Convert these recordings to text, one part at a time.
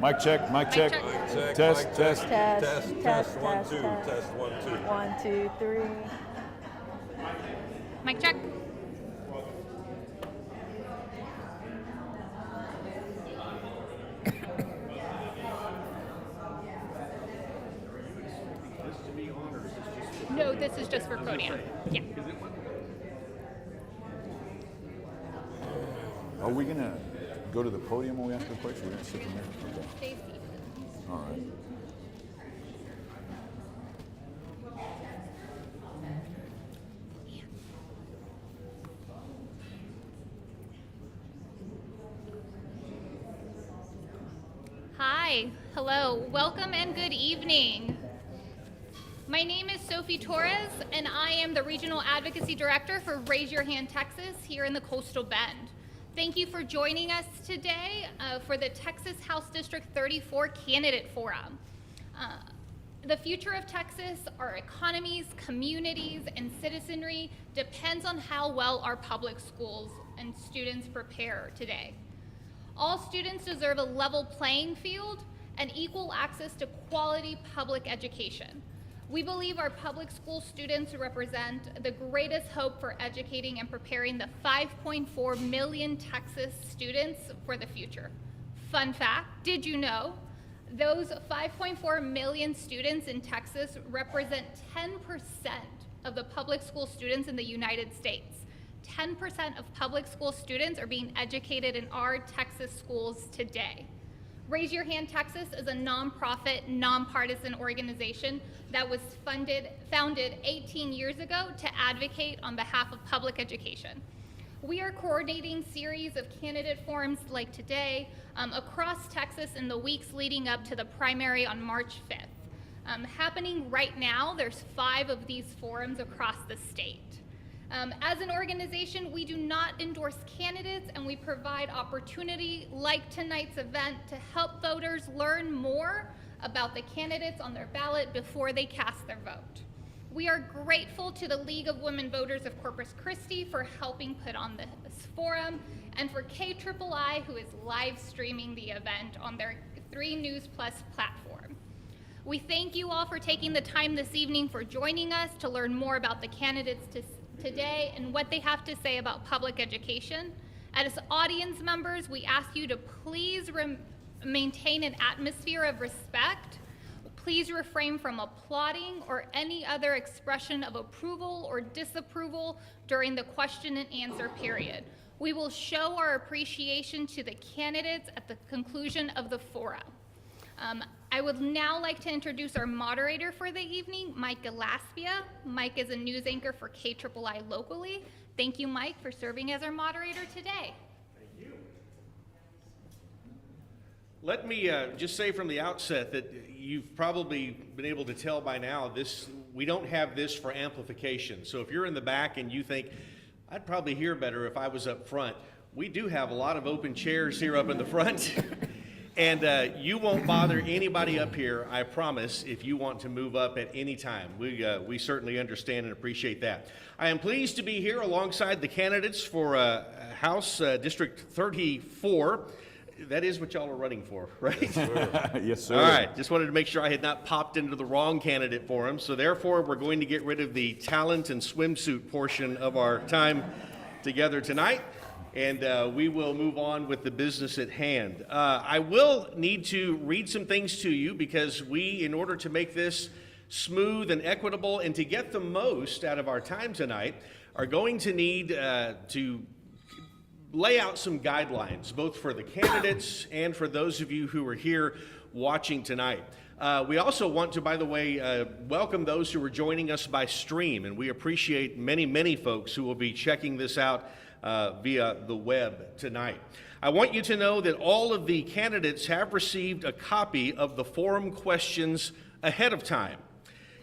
Mic check, mic check. Mic check. Test, Mic test. check. Test, Test, test, test, 1, test, 2, test. test, 1, 2. 1, 2, 3. Mic check. No, this is just for podium. Yeah. Are we gonna go to the podium when we ask the question? We're gonna sit from there? Okay. Stay seated. All right. Hi, hello, welcome and good evening. My name is Sophie Torres, and I am the Regional Advocacy Director for Raise Your Hand Texas here in the Coastal Bend. Thank you for joining us today for the Texas House District 34 Candidate Forum. The future of Texas, our economies, communities, and citizenry depends on how well our public schools and students prepare today. All students deserve a level playing field and equal access to quality public education. We believe our public school students represent the greatest hope for educating and preparing the 5.4 million Texas students for the future. Fun fact, did you know those 5.4 million students in Texas represent 10% of the public school students in the United States? 10% of public school students are being educated in our Texas schools today. Raise Your Hand Texas is a nonprofit, nonpartisan organization that was founded 18 years ago to advocate on behalf of public education. We are coordinating series of candidate forums like today across Texas in the weeks leading up to the primary on March 5th. Happening right now, there's 5 of these forums across the state. As an organization, we do not endorse candidates, and we provide opportunity like tonight's event to help voters learn more about the candidates on their ballot before they cast their vote. We are grateful to the League of Women Voters of Corpus Christi for helping put on this forum, and for KIII, who is live streaming the event on their 3 News Plus platform. We thank you all for taking the time this evening for joining us to learn more about the candidates today and what they have to say about public education. As audience members, we ask you to please maintain an atmosphere of respect. Please refrain from applauding or any other expression of approval or disapproval during the question and answer period. We will show our appreciation to the candidates at the conclusion of the forum. I would now like to introduce our moderator for the evening, Mike Gillespie. Mike is a news anchor for KIII locally. Thank you, Mike, for serving as our moderator today. Thank you. Let me just say from the outset that you've probably been able to tell by now, we don't have this for amplification. So if you're in the back and you think, I'd probably hear better if I was up front, we do have a lot of open chairs here up in the front. And you won't bother anybody up here, I promise, if you want to move up at any time. We certainly understand and appreciate that. I am pleased to be here alongside the candidates for House District 34. That is what y'all are running for, right? Yes, sir. Yes, sir. All right, just wanted to make sure I had not popped into the wrong candidate forum. So therefore, we're going to get rid of the talent and swimsuit portion of our time together tonight. And we will move on with the business at hand. I will need to read some things to you because in order to make this smooth and equitable and to get the most out of our time tonight, are going to need to lay out some guidelines, both for the candidates and for those of you who are here watching tonight. We also want to, by the way, welcome those who are joining us by stream, and we appreciate many, many folks who will be checking this out via the web tonight. I want you to know that all of the candidates have received a copy of the forum questions ahead of time.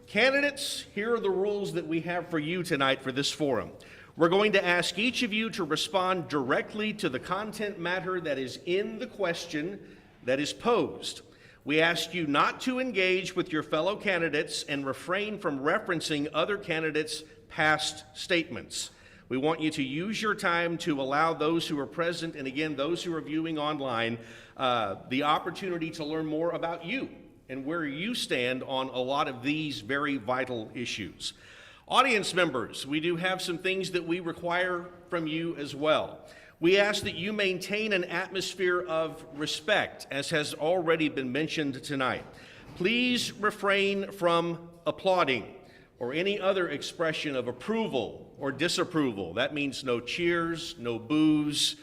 Candidates, here are the rules that we have for you tonight for this forum. We're going to ask each of you to respond directly to the content matter that is in the question that is posed. We ask you not to engage with your fellow candidates and refrain from referencing other candidates' past statements. We want you to use your time to allow those who are present, and again, those who are viewing online, the opportunity to learn more about you and where you stand on a lot of these very vital issues. Audience members, we do have some things that we require from you as well. We ask that you maintain an atmosphere of respect, as has already been mentioned tonight. Please refrain from applauding or any other expression of approval or disapproval. That means no cheers, no boos,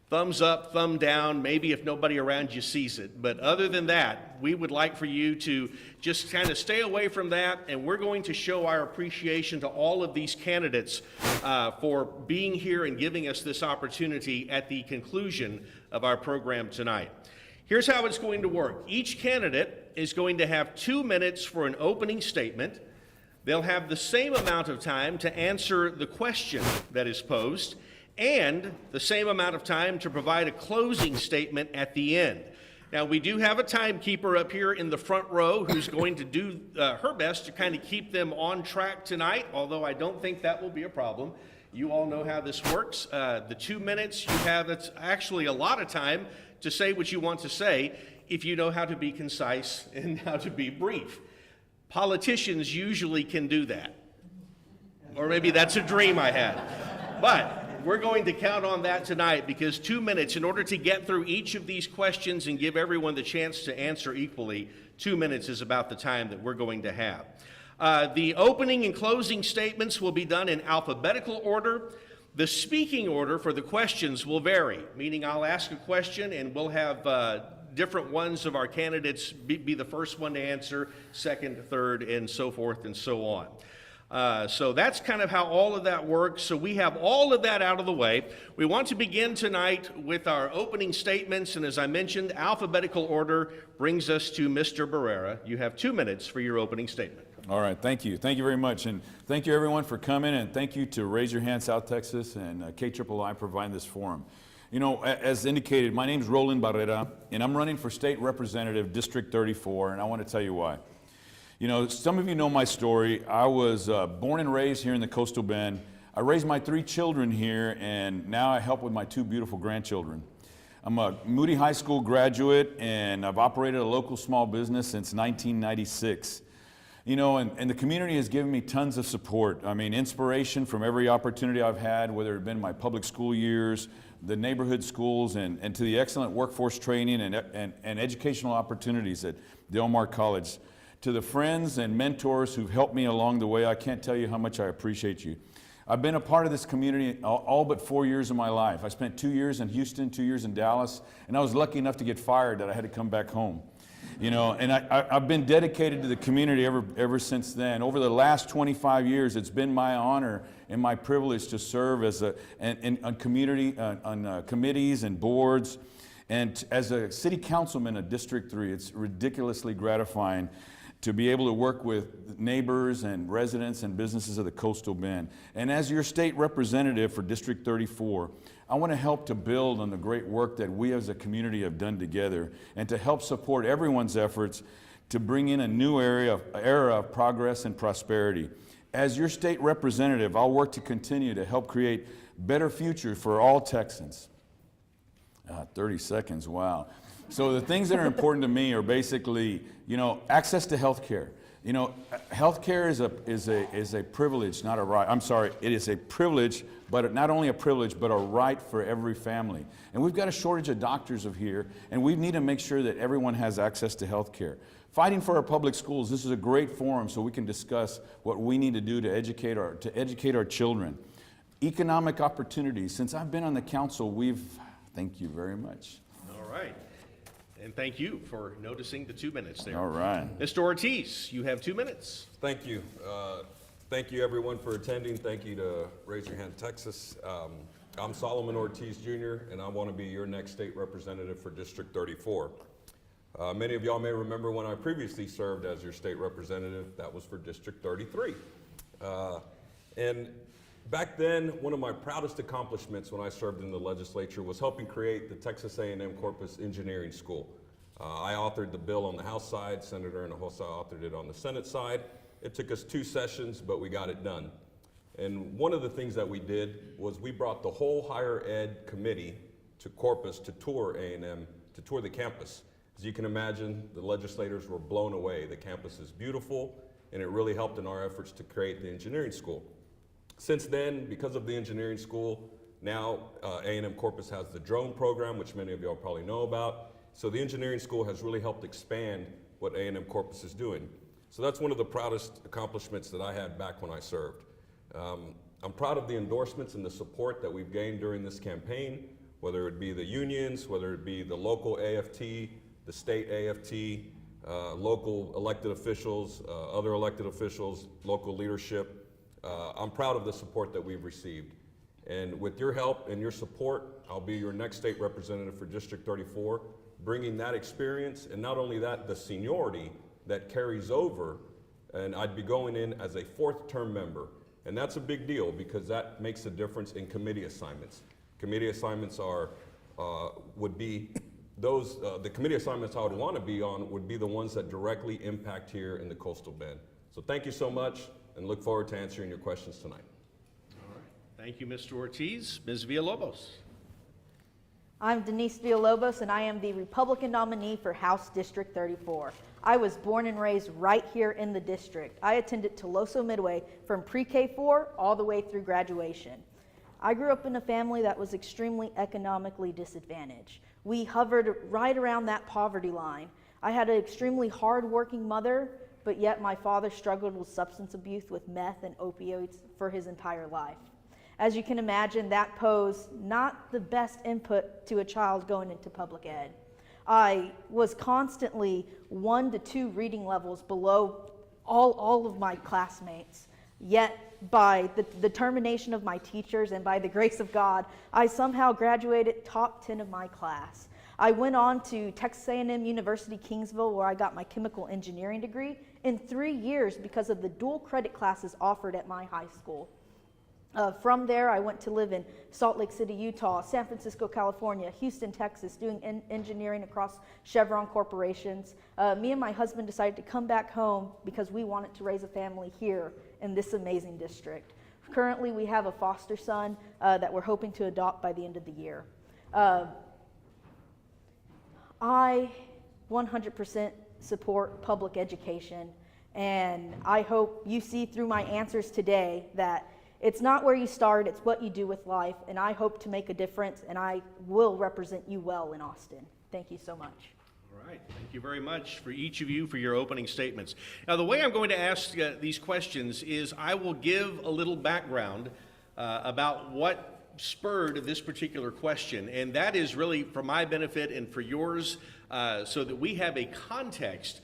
thumbs up, thumb down, maybe if nobody around you sees it. But other than that, we would like for you to just kind of stay away from that, and we're going to show our appreciation to all of these candidates for being here and giving us this opportunity at the conclusion of our program tonight. Here's how it's going to work. Each candidate is going to have 2 minutes for an opening statement. They'll have the same amount of time to answer the question that is posed, and the same amount of time to provide a closing statement at the end. Now, we do have a timekeeper up here in the front row who's going to do her best to kind of keep them on track tonight, although I don't think that will be a problem. You all know how this works. The 2 minutes you have, that's actually a lot of time to say what you want to say if you know how to be concise and how to be brief. Politicians usually can do that. Or maybe that's a dream I had. But we're going to count on that tonight, because 2 minutes, in order to get through each of these questions and give everyone the chance to answer equally, 2 minutes is about the time that we're going to have. The opening and closing statements will be done in alphabetical order. The speaking order for the questions will vary, meaning I'll ask a question and we'll have different ones of our candidates be the first one to answer, second, third, and so forth and so on. So that's kind of how all of that works. So we have all of that out of the way. We want to begin tonight with our opening statements, and as I mentioned, alphabetical order brings us to Mr. Barrera. You have 2 minutes for your opening statement. All right, thank you. Thank you very much. And thank you everyone for coming, and thank you to Raise Your Hand South Texas and KIII providing this forum. You know, as indicated, my name's Roland Barrera, and I'm running for State Representative District 34, and I want to tell you why. You know, some of you know my story. I was born and raised here in the Coastal Bend. I raised my 3 children here, and now I help with my 2 beautiful grandchildren. I'm a Moody High School graduate, and I've operated a local small business since 1996. You know, and the community has given me tons of support. I mean, inspiration from every opportunity I've had, whether it been my public school years, the neighborhood schools, and to the excellent workforce training and educational opportunities at Del Mar College. To the friends and mentors who've helped me along the way, I can't tell you how much I appreciate you. I've been a part of this community all but 4 years of my life. I spent 2 years in Houston, 2 years in Dallas, and I was lucky enough to get fired that I had to come back home. You know, and I've been dedicated to the community ever since then. Over the last 25 years, it's been my honor and my privilege to serve as on committees and boards. And as a city councilman of District 3, it's ridiculously gratifying to be able to work with neighbors and residents and businesses of the Coastal Bend. And as your state representative for District 34, I want to help to build on the great work that we as a community have done together, and to help support everyone's efforts to bring in a new era of progress and prosperity. As your state representative, I'll work to continue to help create better future for all Texans. 30 seconds, wow. So the things that are important to me are basically, you know, access to health care. You know, health care is a privilege, not a right. I'm sorry, it is a privilege, but not only a privilege, but a right for every family. And we've got a shortage of doctors here, and we need to make sure that everyone has access to health care. Fighting for our public schools, this is a great forum so we can discuss what we need to do to educate our children. Economic opportunities, since I've been on the council, thank you very much. All right. And thank you for noticing the 2 minutes there. All right. Mr. Ortiz, you have 2 minutes. Thank you. Thank you everyone for attending. Thank you to Raise Your Hand Texas. I'm Solomon Ortiz Jr., and I want to be your next state representative for District 34. Many of y'all may remember when I previously served as your state representative. That was for District 33. And back then, one of my proudest accomplishments when I served in the legislature was helping create the Texas A&M Corpus Engineering School. I authored the bill on the House side, Senator Hinojosa authored it on the Senate side. It took us 2 sessions, but we got it done. And one of the things that we did was we brought the whole higher ed committee to Corpus to tour A&M, to tour the campus. As you can imagine, the legislators were blown away. The campus is beautiful, and it really helped in our efforts to create the engineering school. Since then, because of the engineering school, now A&M Corpus has the drone program, which many of y'all probably know about. So the engineering school has really helped expand what A&M Corpus is doing. So that's one of the proudest accomplishments that I had back when I served. I'm proud of the endorsements and the support that we've gained during this campaign, whether it be the unions, whether it be the local AFT, the state AFT, local elected officials, other elected officials, local leadership. I'm proud of the support that we've received. And with your help and your support, I'll be your next state representative for District 34, bringing that experience, and not only that, the seniority that carries over, and I'd be going in as a 4th term member. And that's a big deal because that makes a difference in committee assignments. Committee assignments are, would be those, the committee assignments I would want to be on would be the ones that directly impact here in the Coastal Bend. So thank you so much, and look forward to answering your questions tonight. All right. Thank you, Mr. Ortiz. Ms. Villalobos. I'm Denise Villalobos, and I am the Republican nominee for House District 34. I was born and raised right here in the district. I attended Toloso Midway from pre-K 4 all the way through graduation. I grew up in a family that was extremely economically disadvantaged. We hovered right around that poverty line. I had an extremely hard-working mother, but yet my father struggled with substance abuse with meth and opioids for his entire life. As you can imagine, that posed not the best input to a child going into public ed. I was constantly 1 to 2 reading levels below all of my classmates. Yet, by the determination of my teachers and by the grace of God, I somehow graduated top 10 of my class. I went on to Texas A&M University, Kingsville, where I got my chemical engineering degree in 3 years because of the dual credit classes offered at my high school. From there, I went to live in Salt Lake City, Utah, San Francisco, California, Houston, Texas, doing engineering across Chevron corporations. Me and my husband decided to come back home because we wanted to raise a family here in this amazing district. Currently, we have a foster son that we're hoping to adopt by the end of the year. I 100% support public education, and I hope you see through my answers today that it's not where you start, it's what you do with life, and I hope to make a difference, and I will represent you well in Austin. Thank you so much. All right, thank you very much for each of you for your opening statements. Now, the way I'm going to ask these questions is I will give a little background about what spurred this particular question, and that is really for my benefit and for yours, so that we have a context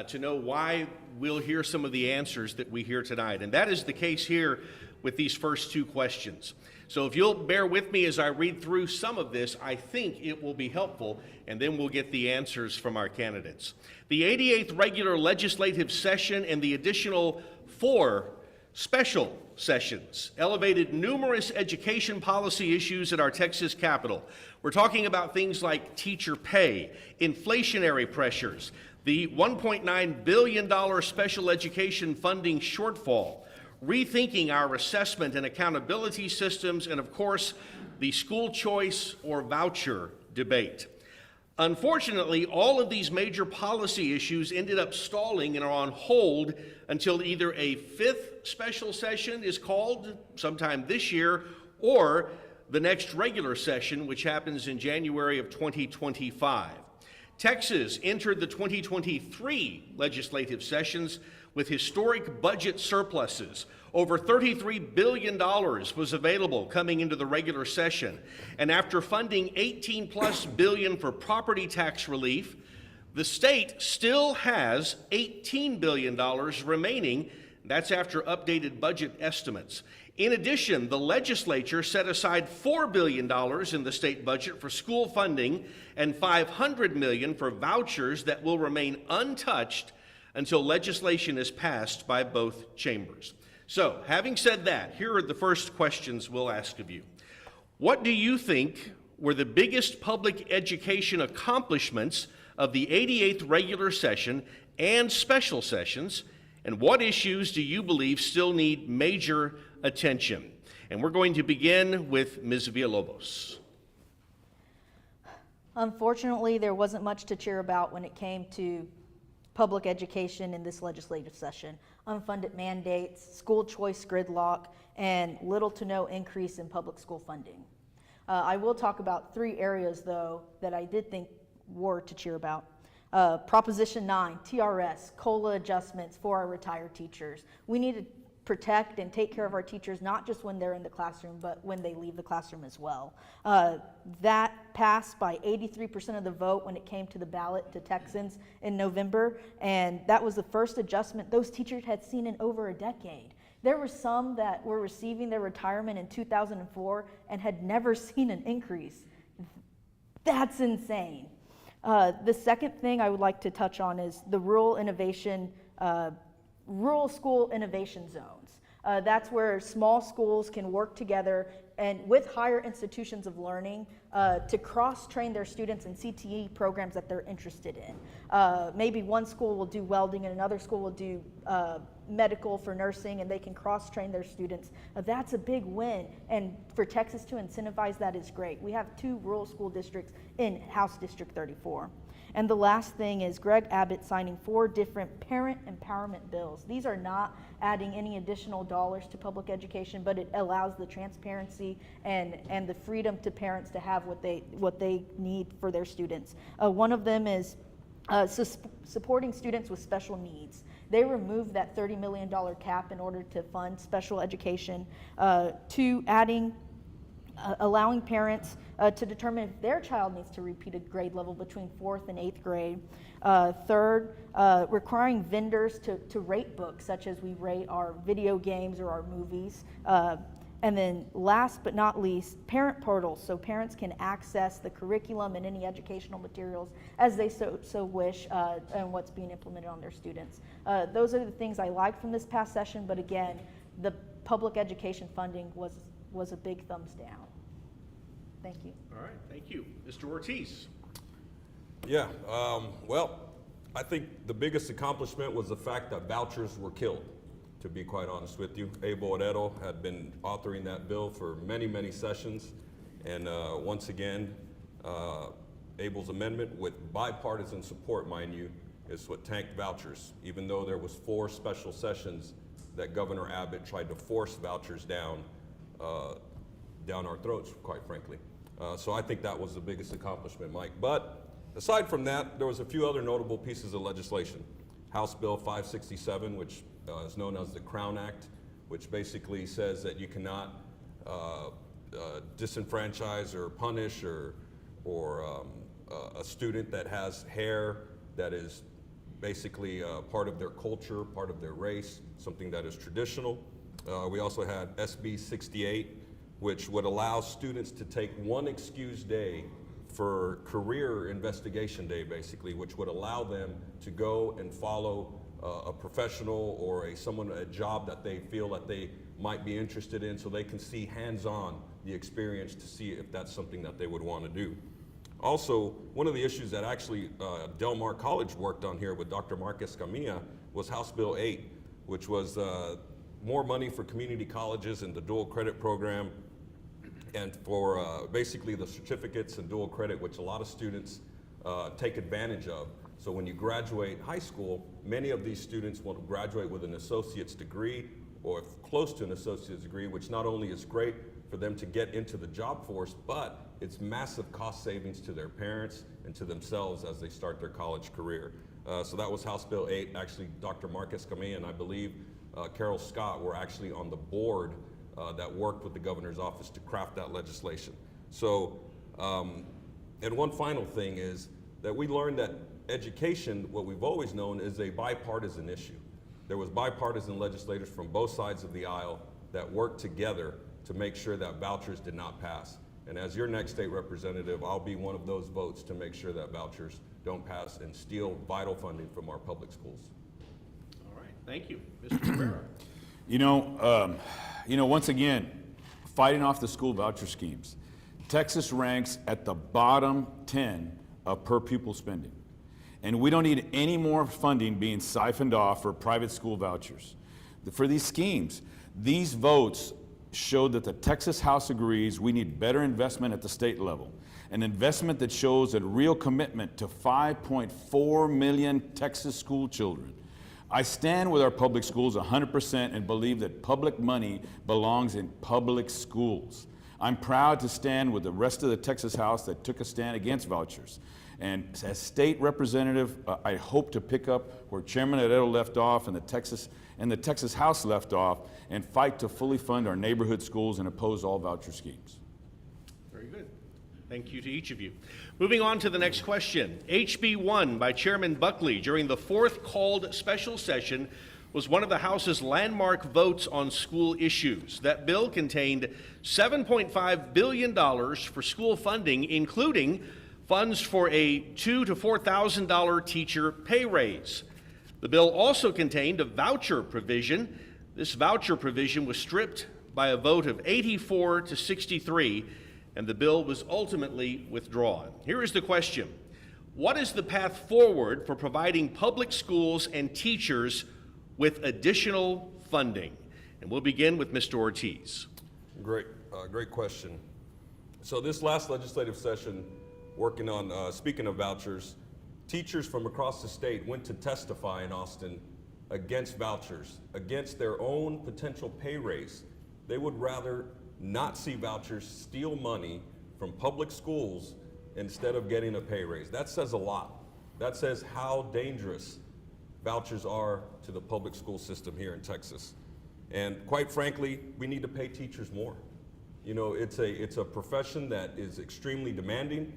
to know why we'll hear some of the answers that we hear tonight. And that is the case here with these first 2 questions. So if you'll bear with me as I read through some of this, I think it will be helpful, and then we'll get the answers from our candidates. The 88th regular legislative session and the additional 4 special sessions elevated numerous education policy issues at our Texas Capitol. We're talking about things like teacher pay, inflationary pressures, the $1.9 billion special education funding shortfall, rethinking our assessment and accountability systems, and of course, the school choice or voucher debate. Unfortunately, all of these major policy issues ended up stalling and are on hold until either a 5th special session is called sometime this year or the next regular session, which happens in January of 2025. Texas entered the 2023 legislative sessions with historic budget surpluses. Over $33 billion was available coming into the regular session. And after funding $18+ billion for property tax relief, the state still has $18 billion remaining. That's after updated budget estimates. In addition, the legislature set aside $4 billion in the state budget for school funding and $500 million for vouchers that will remain untouched until legislation is passed by both chambers. So, having said that, here are the first questions we'll ask of you. What do you think were the biggest public education accomplishments of the 88th regular session and special sessions, And what issues do you believe still need major attention? And we're going to begin with Ms. Villalobos. Unfortunately, there wasn't much to cheer about when it came to public education in this legislative session. Unfunded mandates, school choice gridlock, and little to no increase in public school funding. I will talk about 3 areas, though, that I did think were to cheer about. Proposition 9, TRS, COLA adjustments for our retired teachers. We need to protect and take care of our teachers, not just when they're in the classroom, but when they leave the classroom as well. That passed by 83% of the vote when it came to the ballot to Texans in November, and that was the first adjustment those teachers had seen in over a decade. There were some that were receiving their retirement in 2004 and had never seen an increase. That's insane. The second thing I would like to touch on is the rural school innovation zones. That's where small schools can work together and with higher institutions of learning to cross-train their students in CTE programs that they're interested in. Maybe one school will do welding and another school will do medical for nursing, and they can cross-train their students. That's a big win, and for Texas to incentivize that is great. We have 2 rural school districts in House District 34. And the last thing is Greg Abbott signing 4 different parent empowerment bills. These are not adding any additional dollars to public education, but it allows the transparency and the freedom to parents to have what they need for their students. One of them is supporting students with special needs. They removed that $30 million cap in order to fund special education, to adding allowing parents to determine if their child needs to repeat a grade level between 4th and 8th grade. Third, requiring vendors to rate books, such as we rate our video games or our movies. And then last but not least, parent portals, so parents can access the curriculum and any educational materials as they so wish, and what's being implemented on their students. Those are the things I like from this past session, but again, the public education funding was a big thumbs down. Thank you. All right, thank you. Mr. Ortiz. Yeah, well, I think the biggest accomplishment was the fact that vouchers were killed, to be quite honest with you. Abel Herrero had been authoring that bill for many, many sessions. And once again, Abel's amendment, with bipartisan support, mind you, is what tanked vouchers, even though there was 4 special sessions that Governor Abbott tried to force vouchers down our throats, quite frankly. So I think that was the biggest accomplishment, Mike. But aside from that, there was a few other notable pieces of legislation. House Bill 567, which is known as the Crown Act, which basically says that you cannot disenfranchise or punish or a student that has hair that is basically part of their culture, part of their race, something that is traditional. We also had SB 68, which would allow students to take 1 excused day for career investigation day, basically, which would allow them to go and follow a professional or a job that they feel that they might be interested in, so they can see hands-on the experience to see if that's something that they would want to do. Also, one of the issues that actually Del Mar College worked on here with Dr. Mark Escamilla was House Bill 8, which was more money for community colleges and the dual credit program, and for basically the certificates and dual credit, which a lot of students take advantage of. So when you graduate high school, many of these students will graduate with an associate's degree or close to an associate's degree, which not only is great for them to get into the job force, but it's massive cost savings to their parents and to themselves as they start their college career. So that was House Bill 8. Actually, Dr. Marcus Camille and I believe Carol Scott were actually on the board that worked with the governor's office to craft that legislation. So, and one final thing is that we learned that education, what we've always known, is a bipartisan issue. There was bipartisan legislators from both sides of the aisle that worked together to make sure that vouchers did not pass. And as your next state representative, I'll be one of those votes to make sure that vouchers don't pass and steal vital funding from our public schools. All right, thank you. Mr. Barrera. Once again, fighting off the school voucher schemes. Texas ranks at the bottom 10 of per pupil spending. And we don't need any more funding being siphoned off for private school vouchers. For these schemes, these votes showed that the Texas House agrees we need better investment at the state level, an investment that shows a real commitment to 5.4 million Texas school children. I stand with our public schools 100% and believe that public money belongs in public schools. I'm proud to stand with the rest of the Texas House that took a stand against vouchers. And as state representative, I hope to pick up where Chairman Barrera left off and the Texas House left off and fight to fully fund our neighborhood schools and oppose all voucher schemes. Very good. Thank you to each of you. Moving on to the next question. HB 1 by Chairman Buckley during the fourth called special session was one of the House's landmark votes on school issues. That bill contained $7.5 billion for school funding, including funds for a $2,000 to $4,000 teacher pay raise. The bill also contained a voucher provision. This voucher provision was stripped by a vote of 84 to 63, and the bill was ultimately withdrawn. Here is the question. What is the path forward for providing public schools and teachers with additional funding? And we'll begin with Mr. Ortiz. Great question. So this last legislative session, working on, speaking of vouchers, teachers from across the state went to testify in Austin against vouchers, against their own potential pay raise. They would rather not see vouchers steal money from public schools instead of getting a pay raise. That says a lot. That says how dangerous vouchers are to the public school system here in Texas. And quite frankly, we need to pay teachers more. You know, it's a profession that is extremely demanding.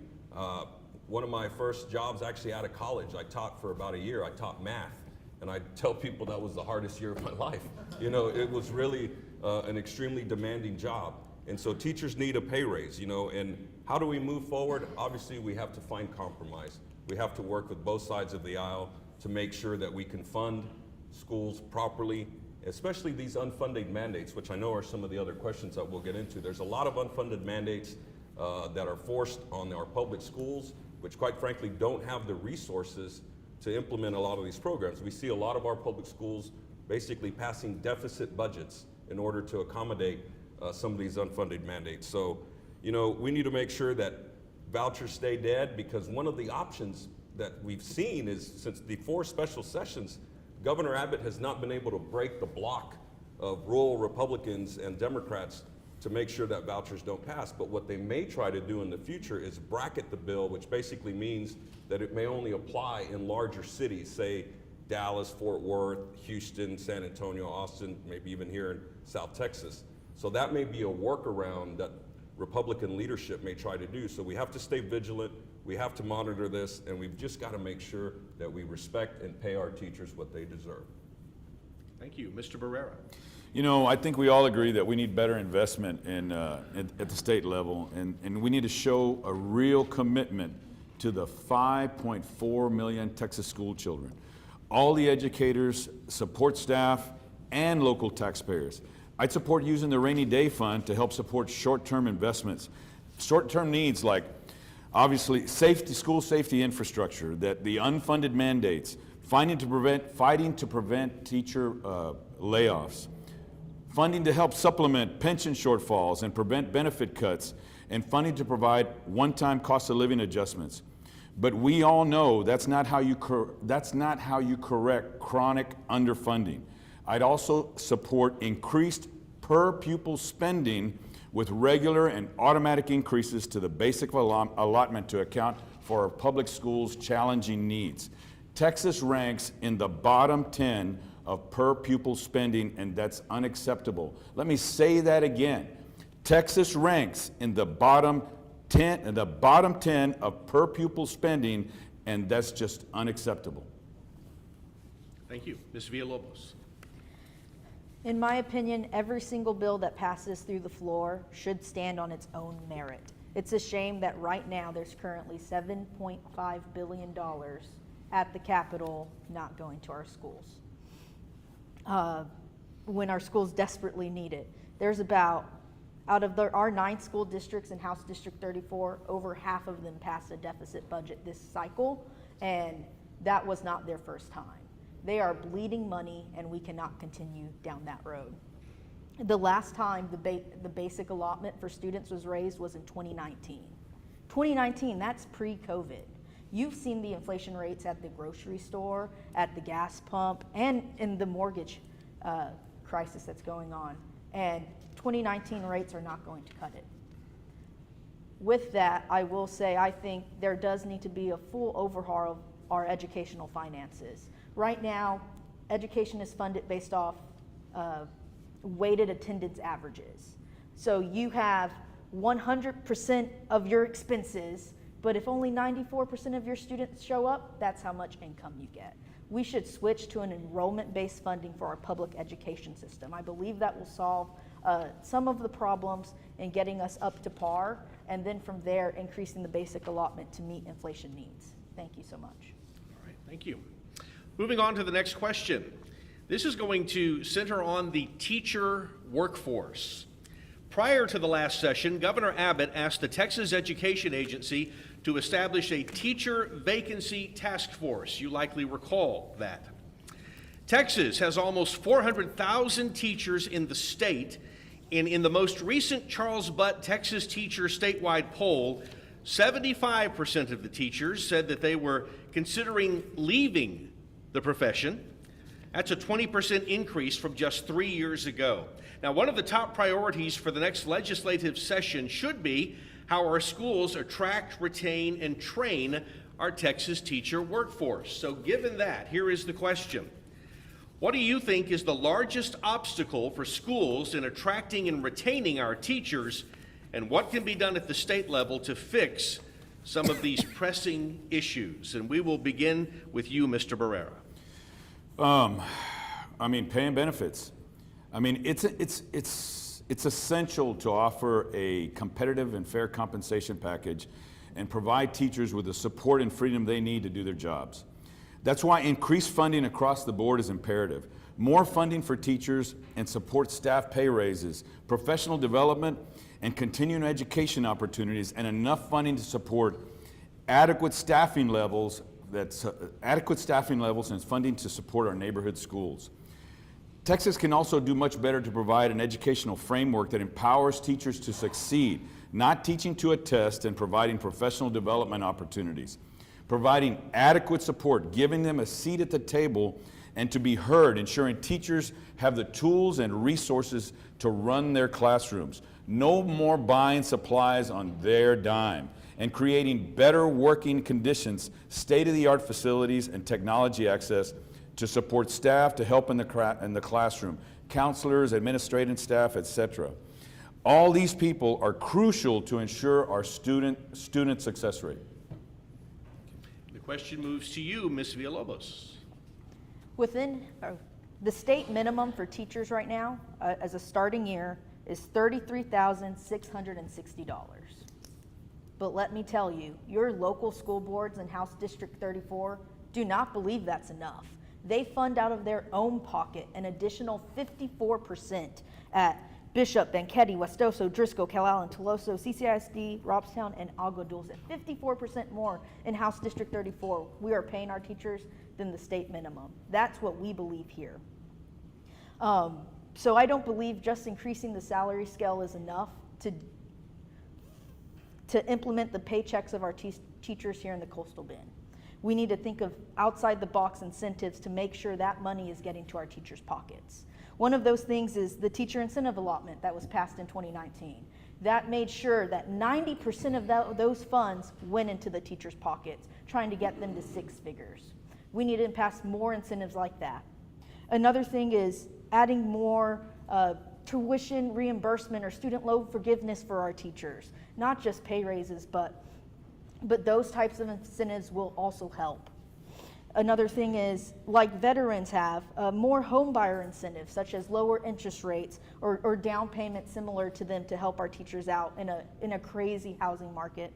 One of my first jobs actually out of college, I taught for about a year. I taught math, and I tell people that was the hardest year of my life. You know, it was really an extremely demanding job. And so teachers need a pay raise, you know, and how do we move forward? Obviously, we have to find compromise. We have to work with both sides of the aisle to make sure that we can fund schools properly, especially these unfunded mandates, which I know are some of the other questions that we'll get into. There's a lot of unfunded mandates that are forced on our public schools, which quite frankly don't have the resources to implement a lot of these programs. We see a lot of our public schools basically passing deficit budgets in order to accommodate some of these unfunded mandates. So, you know, we need to make sure that vouchers stay dead, because one of the options that we've seen is, since the 4 special sessions, Governor Abbott has not been able to break the block of rural Republicans and Democrats to make sure that vouchers don't pass. But what they may try to do in the future is bracket the bill, which basically means that it may only apply in larger cities, say Dallas, Fort Worth, Houston, San Antonio, Austin, maybe even here in South Texas. So that may be a workaround that Republican leadership may try to do. So we have to stay vigilant, we have to monitor this, and we've just got to make sure that we respect and pay our teachers what they deserve. Thank you. Mr. Barrera. You know, I think we all agree that we need better investment at the state level, and we need to show a real commitment to the 5.4 million Texas school children. All the educators, support staff, and local taxpayers. I'd support using the rainy day fund to help support short-term investments. Short-term needs like, obviously, school safety infrastructure, that the unfunded mandates, fighting to prevent teacher layoffs, funding to help supplement pension shortfalls and prevent benefit cuts, and funding to provide one-time cost of living adjustments. But we all know that's not how you correct chronic underfunding. I'd also support increased per pupil spending with regular and automatic increases to the basic allotment to account for our public schools' challenging needs. Texas ranks in the bottom 10 of per pupil spending, and that's unacceptable. Let me say that again. Texas ranks in the bottom 10 of per pupil spending, and that's just unacceptable. Thank you. Ms. Villalobos. In my opinion, every single bill that passes through the floor should stand on its own merit. It's a shame that right now there's currently $7.5 billion at the Capitol not going to our schools, when our schools desperately need it. There's about, out of our 9 school districts in House District 34, over half of them passed a deficit budget this cycle, and that was not their first time. They are bleeding money, and we cannot continue down that road. The last time the basic allotment for students was raised was in 2019. 2019, that's pre-COVID. You've seen the inflation rates at the grocery store, at the gas pump, and in the mortgage crisis that's going on. And 2019 rates are not going to cut it. With that, I will say I think there does need to be a full overhaul of our educational finances. Right now, education is funded based off weighted attendance averages. So you have 100% of your expenses, but if only 94% of your students show up, that's how much income you get. We should switch to an enrollment-based funding for our public education system. I believe that will solve some of the problems in getting us up to par, and then from there, increasing the basic allotment to meet inflation needs. Thank you so much. All right, thank you. Moving on to the next question. This is going to center on the teacher workforce. Prior to the last session, Governor Abbott asked the Texas Education Agency to establish a teacher vacancy task force. You likely recall that. Texas has almost 400,000 teachers in the state, and in the most recent Charles Butt Texas Teacher statewide poll, 75% of the teachers said that they were considering leaving the profession. That's a 20% increase from just 3 years ago. Now, one of the top priorities for the next legislative session should be how our schools attract, retain, and train our Texas teacher workforce. So given that, here is the question. What do you think is the largest obstacle for schools in attracting and retaining our teachers, and what can be done at the state level to fix some of these pressing issues? And we will begin with you, Mr. Barrera. I mean, paying benefits. I mean, it's essential to offer a competitive and fair compensation package and provide teachers with the support and freedom they need to do their jobs. That's why increased funding across the board is imperative. More funding for teachers and support staff pay raises, professional development, and continuing education opportunities, and enough funding to support adequate staffing levels and funding to support our neighborhood schools. Texas can also do much better to provide an educational framework that empowers teachers to succeed, not teaching to a test and providing professional development opportunities. Providing adequate support, giving them a seat at the table and to be heard, ensuring teachers have the tools and resources to run their classrooms. No more buying supplies on their dime, and creating better working conditions, state-of-the-art facilities, and technology access to support staff to help in the classroom, counselors, administrative staff, etc. All these people are crucial to ensure our student success rate. The question moves to you, Ms. Villalobos. Within the state minimum for teachers right now, as a starting year, is $33,660. But let me tell you, your local school boards in House District 34 do not believe that's enough. They fund out of their own pocket an additional 54% at Bishop, Banquetti, Westoso, Driscoll, Calallen, Toloso, CCISD, Robstown, and Agua Dulce. 54% more in House District 34. We are paying our teachers than the state minimum. That's what we believe here. So I don't believe just increasing the salary scale is enough to implement the paychecks of our teachers here in the Coastal Bend. We need to think of outside the box incentives to make sure that money is getting to our teachers' pockets. One of those things is the teacher incentive allotment that was passed in 2019. That made sure that 90% of those funds went into the teachers' pockets, trying to get them to six figures. We need to pass more incentives like that. Another thing is adding more tuition reimbursement or student loan forgiveness for our teachers. Not just pay raises, but those types of incentives will also help. Another thing is, like veterans have, more home buyer incentives, such as lower interest rates or down payments similar to them to help our teachers out in a crazy housing market.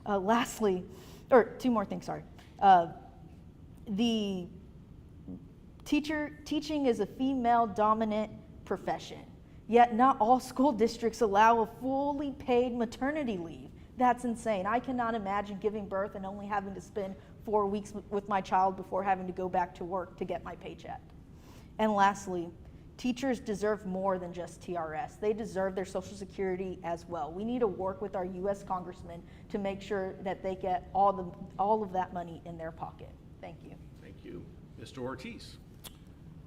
Lastly, or two more things, sorry. The teaching is a female-dominant profession, yet not all school districts allow a fully paid maternity leave. That's insane. I cannot imagine giving birth and only having to spend 4 weeks with my child before having to go back to work to get my paycheck. And lastly, teachers deserve more than just TRS. They deserve their Social Security as well. We need to work with our U.S. congressmen to make sure that they get all of that money in their pocket. Thank you. Thank you. Mr. Ortiz.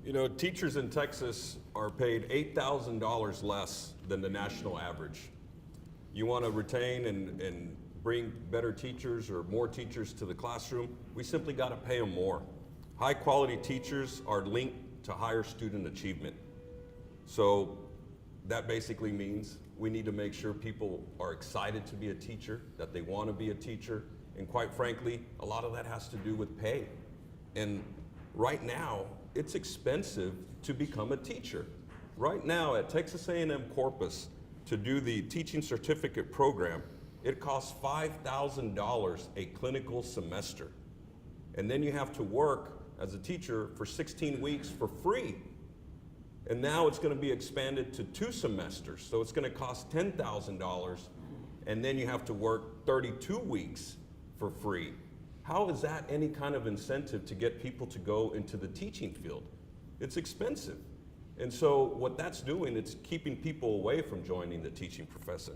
You know, teachers in Texas are paid $8,000 less than the national average. You want to retain and bring better teachers or more teachers to the classroom, we simply got to pay them more. High quality teachers are linked to higher student achievement. So that basically means we need to make sure people are excited to be a teacher, that they want to be a teacher, and quite frankly, a lot of that has to do with pay. And right now, it's expensive to become a teacher. Right now at Texas A&M Corpus, to do the teaching certificate program, it costs $5,000 a clinical semester. And then you have to work as a teacher for 16 weeks for free. And now it's going to be expanded to 2 semesters. So it's going to cost $10,000, and then you have to work 32 weeks for free. How is that any kind of incentive to get people to go into the teaching field? It's expensive. And so what that's doing, it's keeping people away from joining the teaching profession.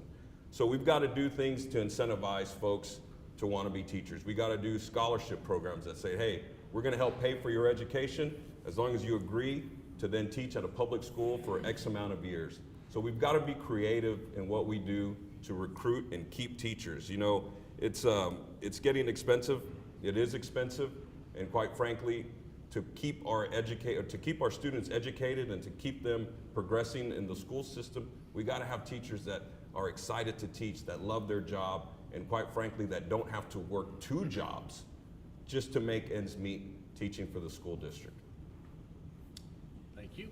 So we've got to do things to incentivize folks to want to be teachers. We got to do scholarship programs that say, hey, we're going to help pay for your education as long as you agree to then teach at a public school for X amount of years. So we've got to be creative in what we do to recruit and keep teachers. You know, it's getting expensive. It is expensive, and quite frankly, to keep our students educated and to keep them progressing in the school system, we got to have teachers that are excited to teach, that love their job, and quite frankly, that don't have to work 2 jobs just to make ends meet teaching for the school district. Thank you.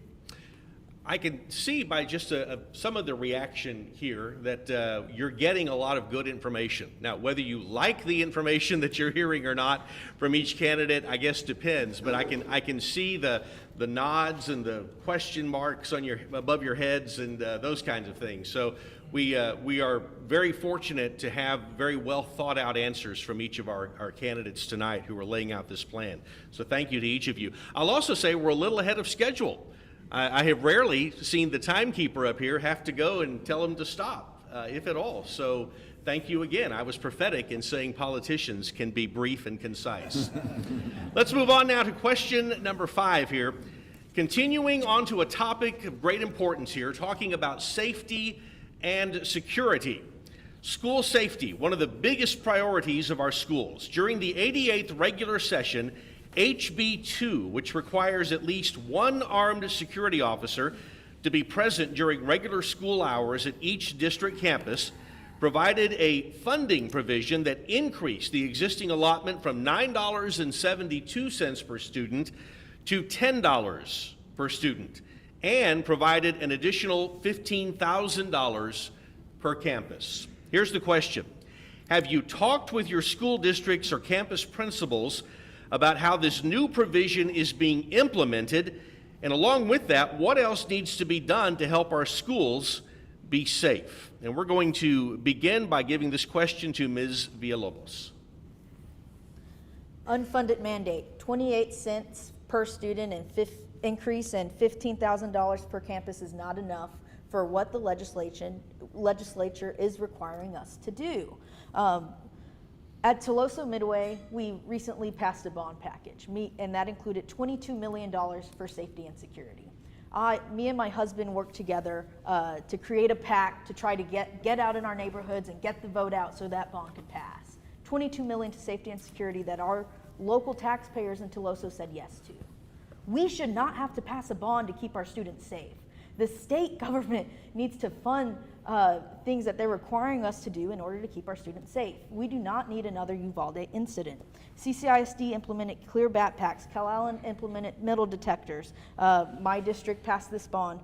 I can see by just some of the reaction here that you're getting a lot of good information. Now, whether you like the information that you're hearing or not from each candidate, I guess depends. But I can see the nods and the question marks on above your heads and those kinds of things. So we are very fortunate to have very well thought out answers from each of our candidates tonight who are laying out this plan. So thank you to each of you. I'll also say we're a little ahead of schedule. I have rarely seen the timekeeper up here have to go and tell him to stop, if at all. So thank you again. I was prophetic in saying politicians can be brief and concise. Let's move on now to question number 5 here. Continuing on to a topic of great importance here, talking about safety and security. School safety, one of the biggest priorities of our schools. During the 88th regular session, HB 2, which requires at least 1 armed security officer to be present during regular school hours at each district campus, provided a funding provision that increased the existing allotment from $9.72 per student to $10 per student, and provided an additional $15,000 per campus. Here's the question. Have you talked with your school districts or campus principals about how this new provision is being implemented, and along with that, what else needs to be done to help our schools be safe? And we're going to begin by giving this question to Ms. Villalobos. Unfunded mandate, 28 cents per student and increase and $15,000 per campus is not enough for what the legislature is requiring us to do. At Toloso Midway, we recently passed a bond package, and that included $22 million for safety and security. Me and my husband worked together to create a PAC to try to get out in our neighborhoods and get the vote out so that bond could pass. $22 million to safety and security that our local taxpayers in Toloso said yes to. We should not have to pass a bond to keep our students safe. The state government needs to fund things that they're requiring us to do in order to keep our students safe. We do not need another Uvalde incident. CCISD implemented clear backpacks. Cal Allen implemented metal detectors. My district passed this bond.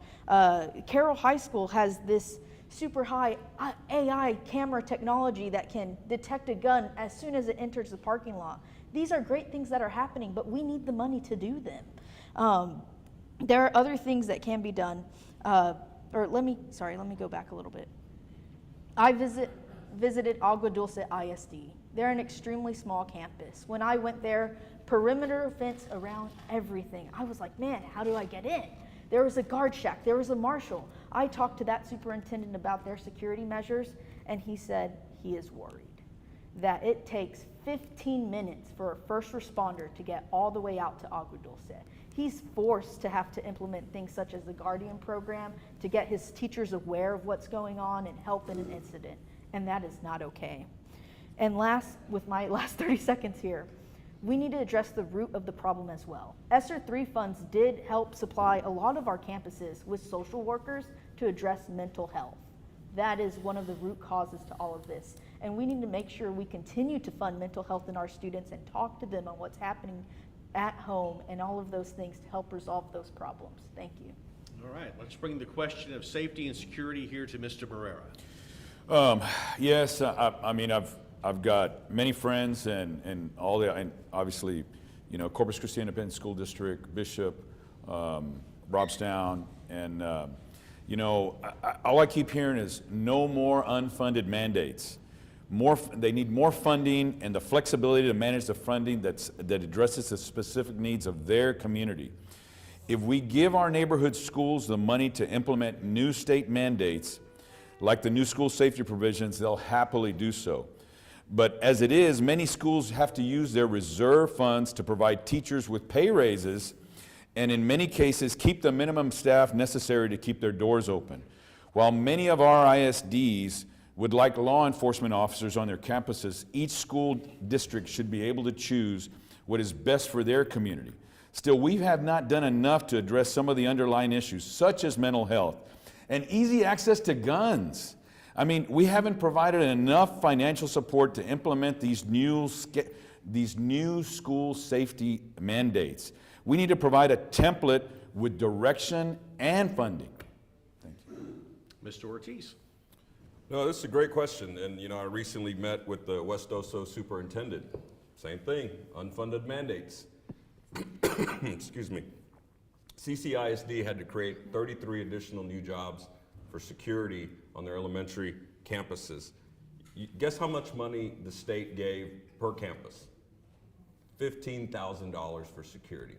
Carroll High School has this super high AI camera technology that can detect a gun as soon as it enters the parking lot. These are great things that are happening, but we need the money to do them. There are other things that can be done. Let me go back a little bit. I visited Agua Dulce ISD. They're an extremely small campus. When I went there, perimeter fence around everything. I was like, man, how do I get in? There was a guard shack, there was a marshal. I talked to that superintendent about their security measures, and he said he is worried that it takes 15 minutes for a first responder to get all the way out to Agua Dulce. He's forced to have to implement things such as the Guardian program to get his teachers aware of what's going on and help in an incident, and that is not okay. And with my last 30 seconds here, we need to address the root of the problem as well. ESSER 3 funds did help supply a lot of our campuses with social workers to address mental health. That is one of the root causes to all of this. And we need to make sure we continue to fund mental health in our students and talk to them on what's happening at home and all of those things to help resolve those problems. Thank you. All right, let's bring the question of safety and security here to Mr. Barrera. Yes, I mean, I've got many friends and obviously, you know, Corpus Christi Independent School District, Bishop, Robstown, and you know, all I keep hearing is no more unfunded mandates. They need more funding and the flexibility to manage the funding that addresses the specific needs of their community. If we give our neighborhood schools the money to implement new state mandates, like the new school safety provisions, they'll happily do so. But as it is, many schools have to use their reserve funds to provide teachers with pay raises, and in many cases, keep the minimum staff necessary to keep their doors open. While many of our ISDs would like law enforcement officers on their campuses, each school district should be able to choose what is best for their community. Still, we have not done enough to address some of the underlying issues, such as mental health and easy access to guns. I mean, we haven't provided enough financial support to implement these new school safety mandates. We need to provide a template with direction and funding. Thank you. Mr. Ortiz. No, this is a great question, and you know, I recently met with the West Oso superintendent. Same thing, unfunded mandates. Excuse me. CCISD had to create 33 additional new jobs for security on their elementary campuses. Guess how much money the state gave per campus? $15,000 for security.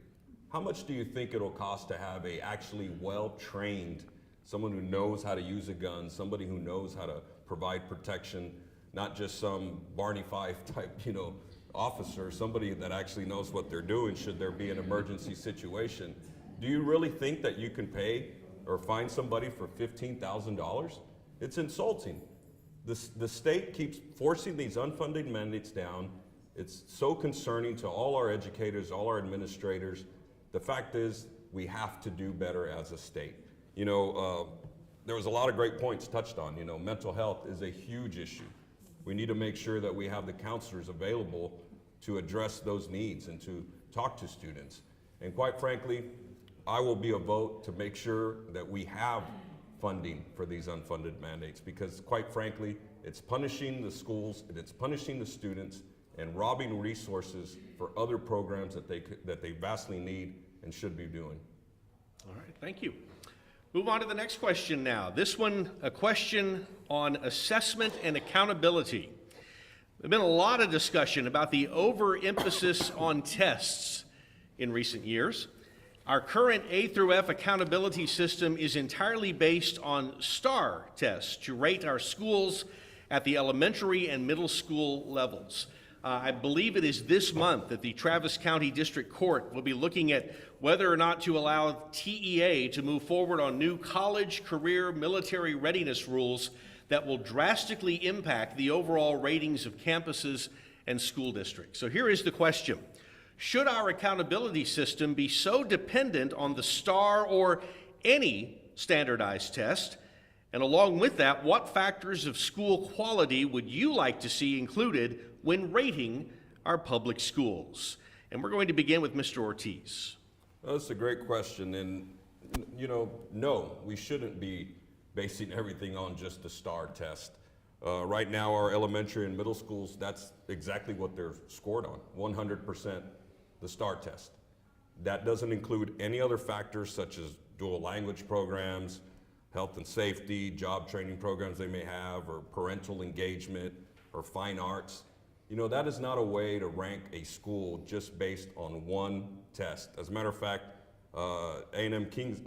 How much do you think it'll cost to have a actually well-trained, someone who knows how to use a gun, somebody who knows how to provide protection, not just some Barney Fife type, you know, officer, somebody that actually knows what they're doing should there be an emergency situation? Do you really think that you can pay or find somebody for $15,000? It's insulting. The state keeps forcing these unfunded mandates down. It's so concerning to all our educators, all our administrators. The fact is, we have to do better as a state. You know, there was a lot of great points touched on. You know, mental health is a huge issue. We need to make sure that we have the counselors available to address those needs and to talk to students. And quite frankly, I will be a vote to make sure that we have funding for these unfunded mandates, because quite frankly, it's punishing the schools and it's punishing the students and robbing resources for other programs that they vastly need and should be doing. All right, thank you. Move on to the next question now. This one, a question on assessment and accountability. There's been a lot of discussion about the overemphasis on tests in recent years. Our current A through F accountability system is entirely based on STAR tests to rate our schools at the elementary and middle school levels. I believe it is this month that the Travis County District Court will be looking at whether or not to allow TEA to move forward on new college, career, military readiness rules that will drastically impact the overall ratings of campuses and school districts. So here is the question. Should our accountability system be so dependent on the STAR or any standardized test? And along with that, what factors of school quality would you like to see included when rating our public schools? And we're going to begin with Mr. Ortiz. Well, that's a great question. And, you know, no, we shouldn't be basing everything on just the STAR test. Right now, our elementary and middle schools, that's exactly what they're scored on, 100% the STAR test. That doesn't include any other factors such as dual language programs, health and safety, job training programs they may have, or parental engagement, or fine arts. You know, that is not a way to rank a school just based on one test. As a matter of fact, Kingsville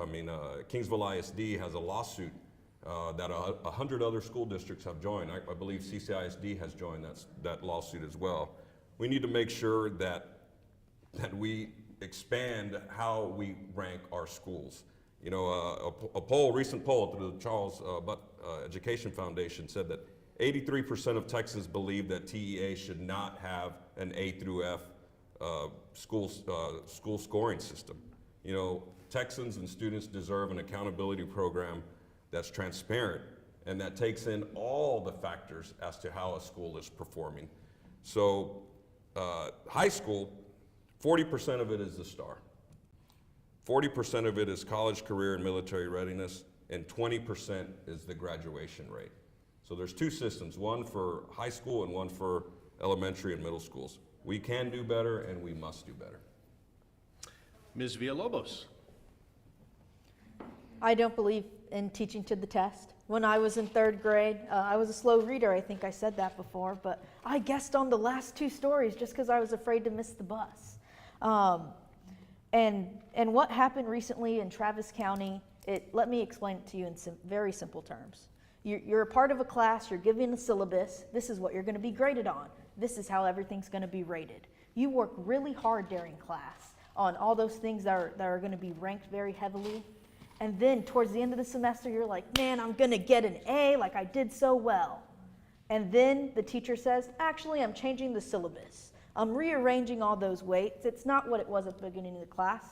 ISD has a lawsuit that 100 other school districts have joined. I believe CCISD has joined that lawsuit as well. We need to make sure that we expand how we rank our schools. You know, recent poll through the Charles Butt Education Foundation said that 83% of Texans believe that TEA should not have an A through F school scoring system. You know, Texans and students deserve an accountability program that's transparent and that takes in all the factors as to how a school is performing. So high school, 40% of it is the STAR. 40% of it is college, career, and military readiness, and 20% is the graduation rate. So there's two systems, one for high school and one for elementary and middle schools. We can do better and we must do better. Ms. Villalobos. I don't believe in teaching to the test. When I was in 3rd grade, I was a slow reader. I think I said that before, but I guessed on the last 2 stories just because I was afraid to miss the bus. And what happened recently in Travis County, let me explain it to you in very simple terms. You're a part of a class, you're given a syllabus, this is what you're going to be graded on. This is how everything's going to be rated. You work really hard during class on all those things that are going to be ranked very heavily. And then towards the end of the semester, you're like, man, I'm going to get an A, like I did so well. And then the teacher says, actually, I'm changing the syllabus. I'm rearranging all those weights. It's not what it was at the beginning of the class.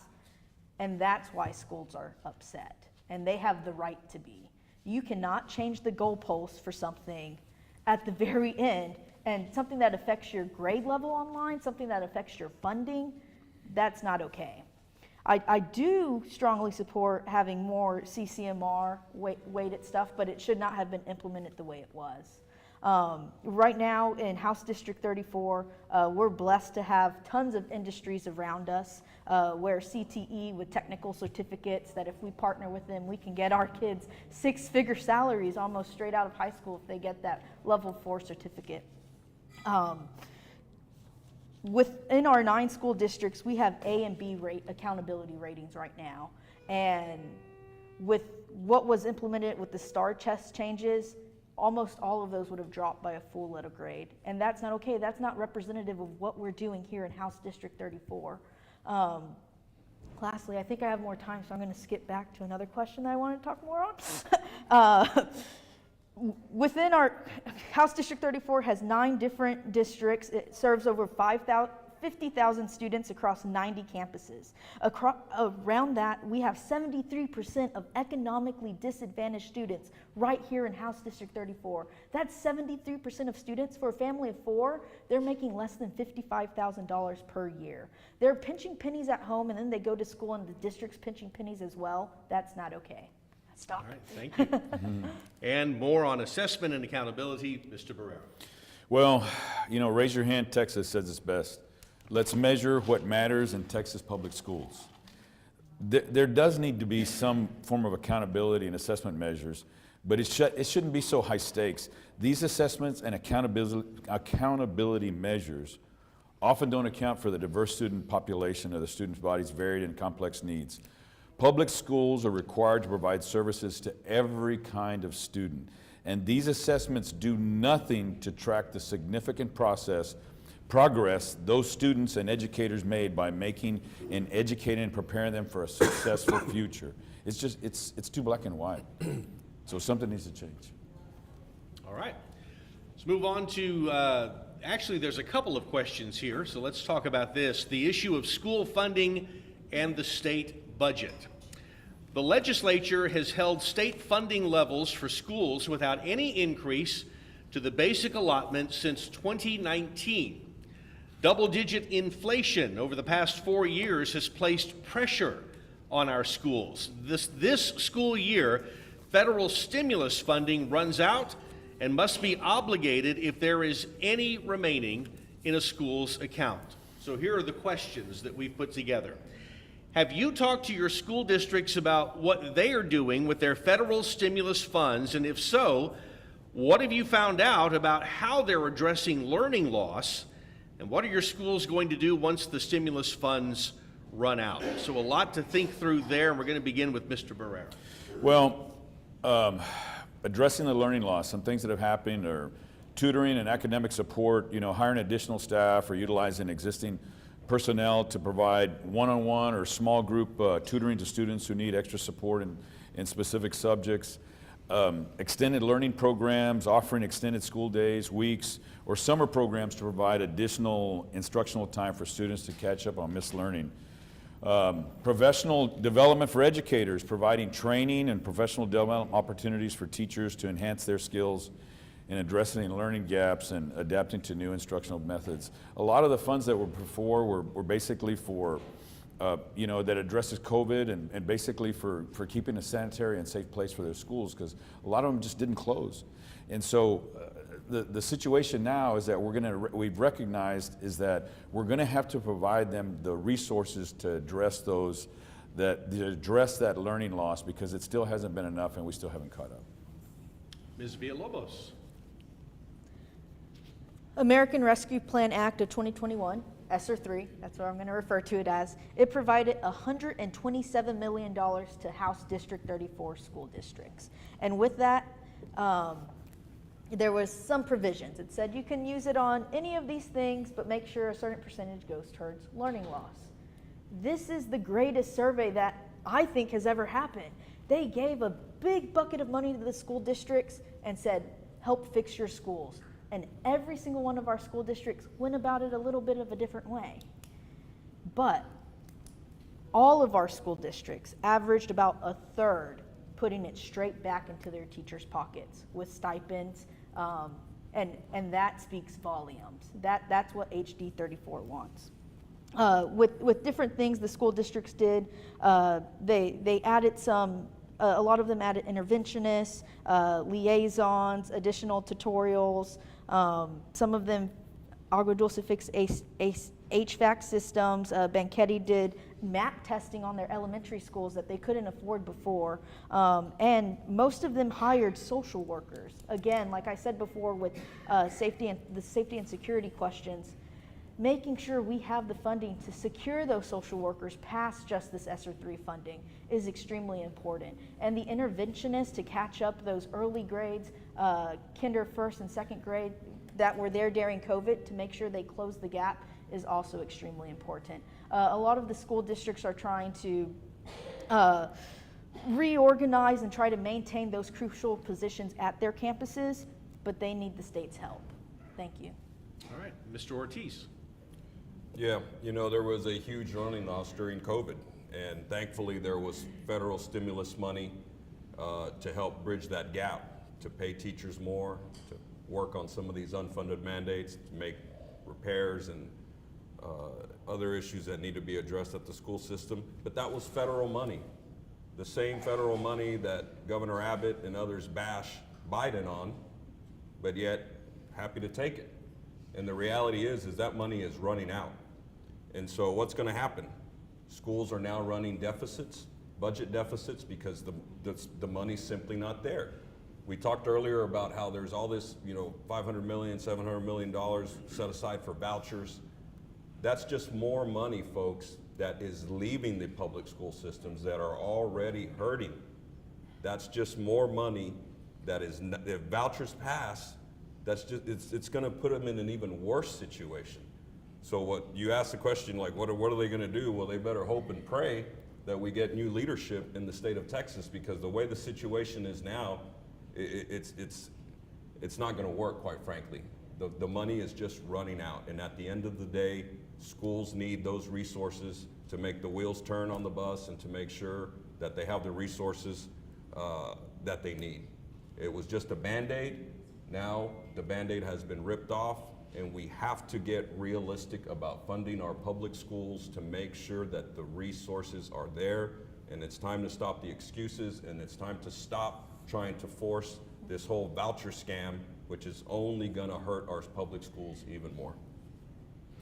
And that's why schools are upset. And they have the right to be. You cannot change the goalposts for something at the very end, and something that affects your grade level online, something that affects your funding, that's not okay. I do strongly support having more CCMR weighted stuff, but it should not have been implemented the way it was. Right now in House District 34, we're blessed to have tons of industries around us where CTE with technical certificates, that if we partner with them, we can get our kids 6-figure salaries almost straight out of high school if they get that level 4 certificate. Within our 9 school districts, we have A and B accountability ratings right now. And with what was implemented with the STAR test changes, almost all of those would have dropped by a full letter grade. And that's not okay. That's not representative of what we're doing here in House District 34. Lastly, I think I have more time, so I'm going to skip back to another question that I want to talk more on. Within our House District 34 has 9 different districts. It serves over 50,000 students across 90 campuses. Around that, we have 73% of economically disadvantaged students right here in House District 34. That's 73% of students. For a family of 4, they're making less than $55,000 per year. They're pinching pennies at home, and then they go to school and the district's pinching pennies as well. That's not okay. Stop. All right, thank you. And more on assessment and accountability, Mr. Barrera. Well, you know, Raise Your Hand Texas says it's best. Let's measure what matters in Texas public schools. There does need to be some form of accountability and assessment measures, but it shouldn't be so high stakes. These assessments and accountability measures often don't account for the diverse student population or the students' bodies' varied and complex needs. Public schools are required to provide services to every kind of student, and these assessments do nothing to track the significant progress those students and educators made by making and educating and preparing them for a successful future. It's just, it's too black and white. So something needs to change. All right. Let's move on to, actually there's a couple of questions here, so let's talk about this. The issue of school funding and the state budget. The legislature has held state funding levels for schools without any increase to the basic allotment since 2019. Double-digit inflation over the past 4 years has placed pressure on our schools. This school year, federal stimulus funding runs out and must be obligated if there is any remaining in a school's account. So here are the questions that we've put together. Have you talked to your school districts about what they are doing with their federal stimulus funds? And if so, What have you found out about how they're addressing learning loss? And what are your schools going to do once the stimulus funds run out? So a lot to think through there, and we're going to begin with Mr. Barrera. Well, addressing the learning loss, some things that have happened are tutoring and academic support, hiring additional staff or utilizing existing personnel to provide one-on-one or small group tutoring to students who need extra support in specific subjects. Extended learning programs, offering extended school days, weeks, or summer programs to provide additional instructional time for students to catch up on missed learning. Professional development for educators, providing training and professional development opportunities for teachers to enhance their skills in addressing learning gaps and adapting to new instructional methods. A lot of the funds that were before were basically for, that addresses COVID and basically for keeping a sanitary and safe place for their schools, because a lot of them just didn't close. And so the situation now is that we've recognized is that we're gonna have to provide them the resources to address that learning loss, because it still hasn't been enough and we still haven't caught up. Ms. Villalobos. American Rescue Plan Act of 2021, ESSER 3, that's what I'm going to refer to it as. It provided $127 million to House District 34 school districts. And with that, there was some provisions. It said you can use it on any of these things, but make sure a certain percentage goes towards learning loss. This is the greatest survey that I think has ever happened. They gave a big bucket of money to the school districts and said, help fix your schools. And every single one of our school districts went about it a little bit of a different way. But all of our school districts averaged about a third putting it straight back into their teachers' pockets with stipends, and that speaks volumes. That's what HD 34 wants. With different things the school districts did, they added some. A lot of them added interventionists, liaisons, additional tutorials. Some of them, Agua Dulce fixed HVAC systems. Banchetti did MAP testing on their elementary schools that they couldn't afford before. And most of them hired social workers. Again, like I said before, with safety and security questions, making sure we have the funding to secure those social workers past just this ESSER 3 funding is extremely important. And the interventionists to catch up those early grades, kinder, first and second grade, that were there during COVID to make sure they close the gap is also extremely important. A lot of the school districts are trying to reorganize and try to maintain those crucial positions at their campuses, but they need the state's help. Thank you. All right, Mr. Ortiz. Yeah, there was a huge learning loss during COVID, and thankfully there was federal stimulus money to help bridge that gap, to pay teachers more, to work on some of these unfunded mandates, to make repairs and other issues that need to be addressed at the school system. But that was federal money, the same federal money that Governor Abbott and others bash Biden on, but yet happy to take it. And the reality is that money is running out. And so what's going to happen? Schools are now running deficits, budget deficits, because the money's simply not there. We talked earlier about how there's all this, $500 million, $700 million set aside for vouchers. That's just more money, folks, that is leaving the public school systems that are already hurting. That's just more money that is, if vouchers pass, that's just, it's going to put them in an even worse situation. So what you asked the question, like, what are they going to do? Well, they better hope and pray that we get new leadership in the state of Texas, because the way the situation is now, it's not going to work, quite frankly. The money is just running out, and at the end of the day, schools need those resources to make the wheels turn on the bus and to make sure that they have the resources that they need. It was just a Band-Aid. Now the Band-Aid has been ripped off, and we have to get realistic about funding our public schools to make sure that the resources are there. And it's time to stop the excuses, and it's time to stop trying to force this whole voucher scam, which is only going to hurt our public schools even more.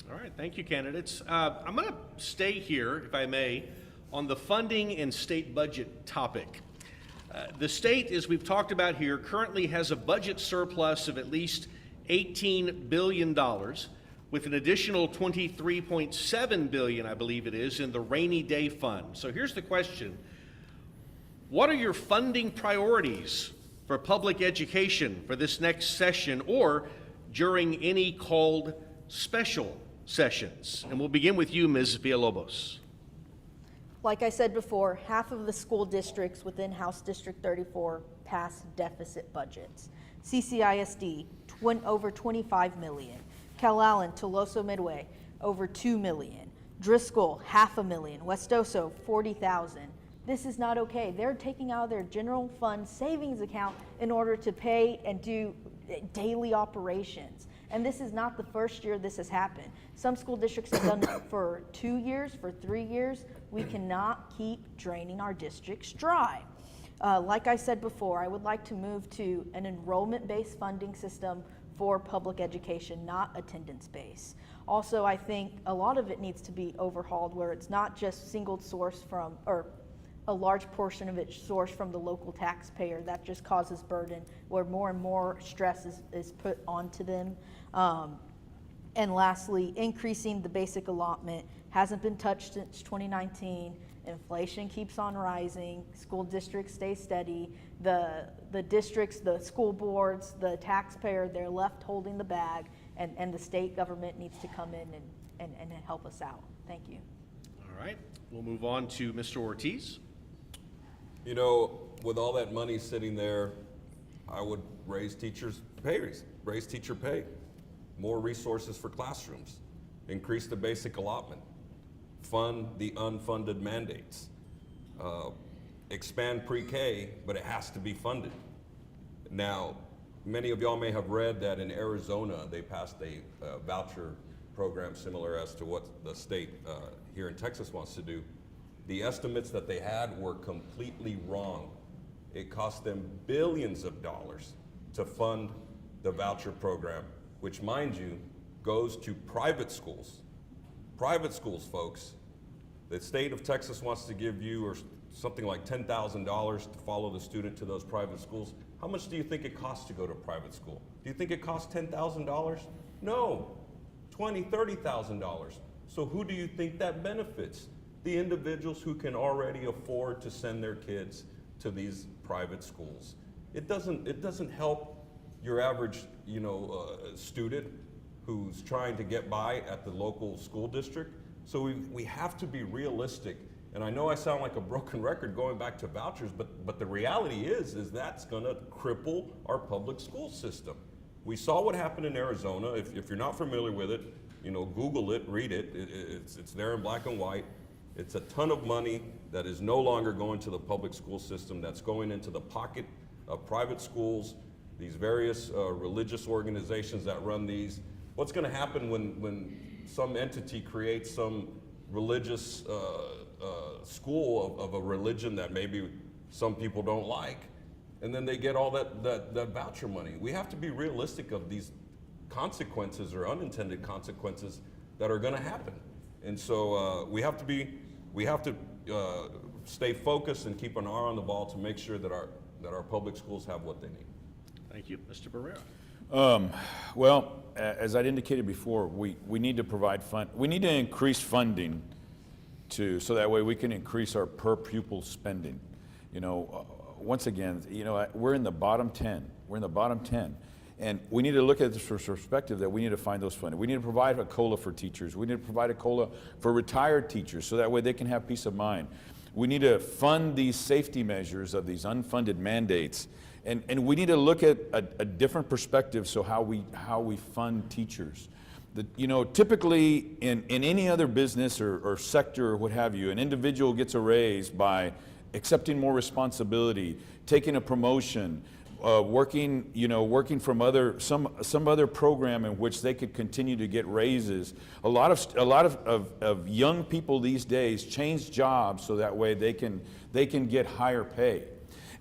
All right, thank you, candidates. I'm going to stay here, if I may, on the funding and state budget topic. The state, as we've talked about here, currently has a budget surplus of at least $18 billion, with an additional $23.7 billion, I believe it is, in the rainy day fund. So here's the question. What are your funding priorities for public education for this next session or during any called special sessions? And we'll begin with you, Ms. Villalobos. Like I said before, half of the school districts within House District 34 pass deficit budgets. CCISD, over 25 million. Calallen, Toloso Midway, over 2 million. Driscoll, $500,000. Westoso, 40,000. This is not okay. They're taking out of their general fund savings account in order to pay and do daily operations. And this is not the first year this has happened. Some school districts have done it for 2 years, for 3 years. We cannot keep draining our districts dry. Like I said before, I would like to move to an enrollment-based funding system for public education, not attendance-based. Also, I think a lot of it needs to be overhauled where it's not just single source from, or a large portion of it sourced from the local taxpayer. That just causes burden where more and more stress is put onto them. And lastly, increasing the basic allotment hasn't been touched since 2019. Inflation keeps on rising. School districts stay steady. The districts, the school boards, the taxpayer, they're left holding the bag, and the state government needs to come in and help us out. Thank you. All right, we'll move on to Mr. Ortiz. You know, with all that money sitting there, I would raise teachers' pay, raise teacher pay, more resources for classrooms, increase the basic allotment, fund the unfunded mandates, expand pre-K, but it has to be funded. Now, many of y'all may have read that in Arizona, they passed a voucher program similar as to what the state here in Texas wants to do. The estimates that they had were completely wrong. It cost them billions of dollars to fund the voucher program, which, mind you, goes to private schools. Private schools, folks. The state of Texas wants to give you or something like $10,000 to follow the student to those private schools. How much do you think it costs to go to private school? Do you think it costs $10,000? No, $20,000, $30,000. So who do you think that benefits? The individuals who can already afford to send their kids to these private schools. It doesn't help your average, student who's trying to get by at the local school district. So we have to be realistic. And I know I sound like a broken record going back to vouchers, but the reality is that's gonna cripple our public school system. We saw what happened in Arizona. If you're not familiar with it, Google it, read it. It's there in black and white. It's a ton of money that is no longer going to the public school system, that's going into the pocket of private schools, these various religious organizations that run these. What's gonna happen when some entity creates some religious school of a religion that maybe some people don't like, and then they get all that voucher money? We have to be realistic of these consequences or unintended consequences that are gonna happen. And so we have to stay focused and keep an eye on the ball to make sure that our public schools have what they need. Thank you. Mr. Barrera. Well, as I'd indicated before, we need to provide we need to increase funding so that way we can increase our per pupil spending. Once again, we're in the bottom 10. We're in the bottom 10. And we need to look at this from perspective that we need to find those funding. We need to provide a COLA for teachers. We need to provide a COLA for retired teachers so that way they can have peace of mind. We need to fund these safety measures of these unfunded mandates. And we need to look at a different perspective so how we fund teachers. Typically in any other business or sector or what have you, an individual gets a raise by accepting more responsibility, taking a promotion, working from some other program in which they could continue to get raises. A lot of young people these days change jobs so that way they can get higher pay.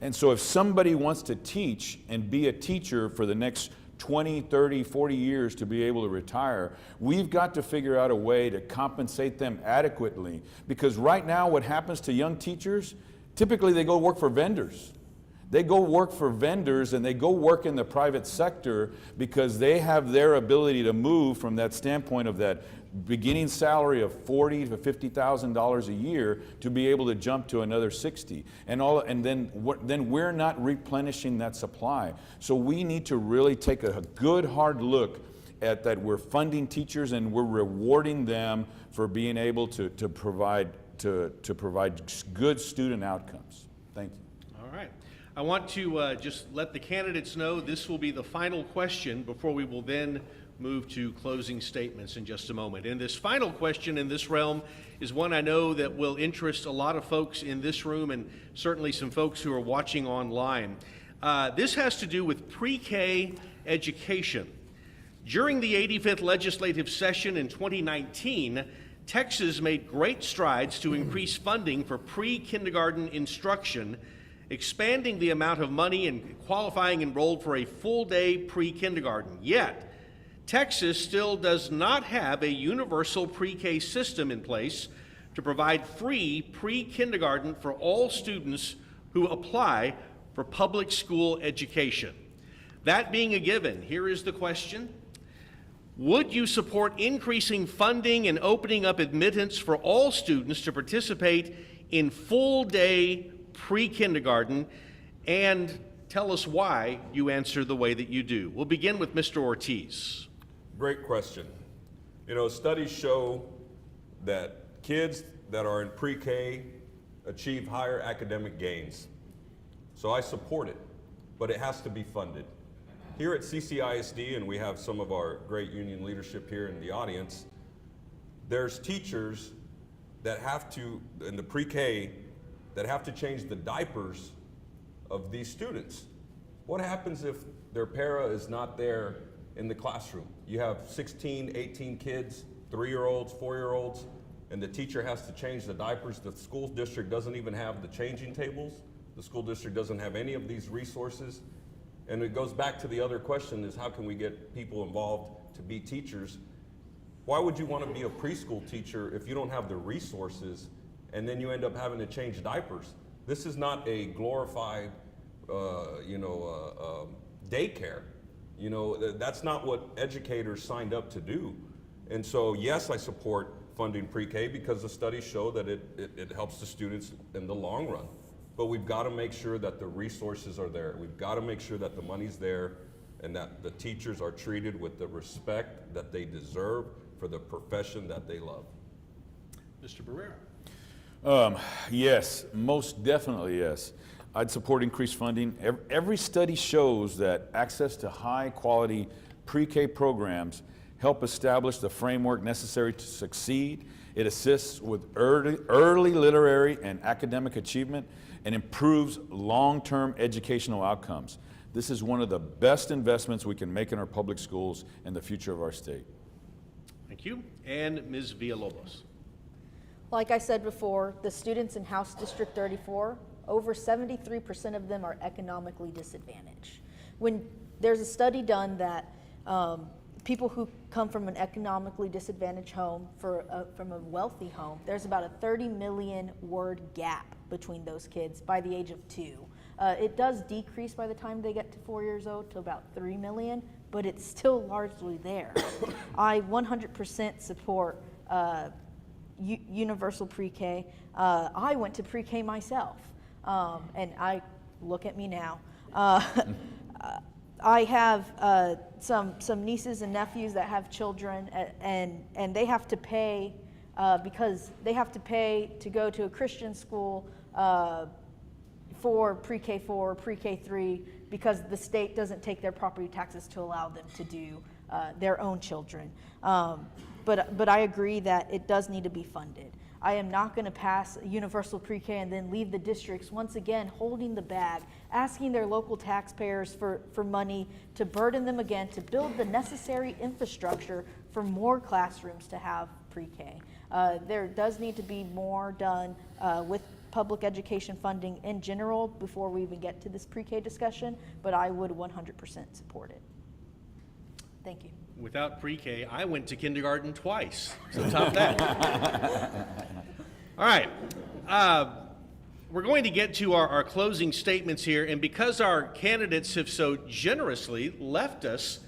And so if somebody wants to teach and be a teacher for the next 20, 30, 40 years to be able to retire, we've got to figure out a way to compensate them adequately. Because right now what happens to young teachers, typically they go work for vendors. They go work for vendors and they go work in the private sector because they have their ability to move from that standpoint of that beginning salary of $40,000 to $50,000 a year to be able to jump to another 60. And then we're not replenishing that supply. So we need to really take a good hard look at that. We're funding teachers and we're rewarding them for being able to provide good student outcomes. Thank you. All right. I want to just let the candidates know this will be the final question before we will then move to closing statements in just a moment. And this final question in this realm is one I know that will interest a lot of folks in this room and certainly some folks who are watching online. This has to do with pre-K education. During the 85th legislative session in 2019, Texas made great strides to increase funding for pre-kindergarten instruction, expanding the amount of money and qualifying enrolled for a full-day pre-kindergarten. Yet, Texas still does not have a universal pre-K system in place to provide free pre-kindergarten for all students who apply for public school education. That being a given, here is the question. Would you support increasing funding and opening up admittance for all students to participate in full-day pre-kindergarten? And tell us why you answer the way that you do. We'll begin with Mr. Ortiz. Great question. You know, studies show that kids that are in pre-K achieve higher academic gains. So I support it, but it has to be funded. Here at CCISD, and we have some of our great union leadership here in the audience, there's teachers that have to, in the pre-K, that have to change the diapers of these students. What happens if their para is not there in the classroom? You have 16, 18 kids, 3-year-olds, 4-year-olds, and the teacher has to change the diapers. The school district doesn't even have the changing tables. The school district doesn't have any of these resources. And it goes back to the other question is how can we get people involved to be teachers? Why would you want to be a preschool teacher if you don't have the resources and then you end up having to change diapers? This is not a glorified, daycare. You know, that's not what educators signed up to do. And so, yes, I support funding pre-K because the studies show that it helps the students in the long run. But we've got to make sure that the resources are there. We've got to make sure that the money's there and that the teachers are treated with the respect that they deserve for the profession that they love. Mr. Barrera. Yes, most definitely yes. I'd support increased funding. Every study shows that access to high quality pre-K programs help establish the framework necessary to succeed. It assists with early literary and academic achievement and improves long-term educational outcomes. This is one of the best investments we can make in our public schools and the future of our state. Thank you. And Ms. Villalobos. Like I said before, the students in House District 34, over 73% of them are economically disadvantaged. When there's a study done that people who come from an economically disadvantaged home from a wealthy home, there's about a 30 million word gap between those kids by the age of 2. It does decrease by the time they get to 4 years old to about 3 million, but it's still largely there. I 100% support universal pre-K. I went to pre-K myself, and look at me now. I have some nieces and nephews that have children, and they have to pay because they have to pay to go to a Christian school for pre-K4, pre-K3, because the state doesn't take their property taxes to allow them to do their own children. But I agree that it does need to be funded. I am not going to pass universal pre-K and then leave the districts once again holding the bag, asking their local taxpayers for money to burden them again to build the necessary infrastructure for more classrooms to have pre-K. There does need to be more done with public education funding in general before we even get to this pre-K discussion, but I would 100% support it. Thank you. Without pre-K, I went to kindergarten twice, so top that. All right. we're going to get to our closing statements here, and because our candidates have so generously left us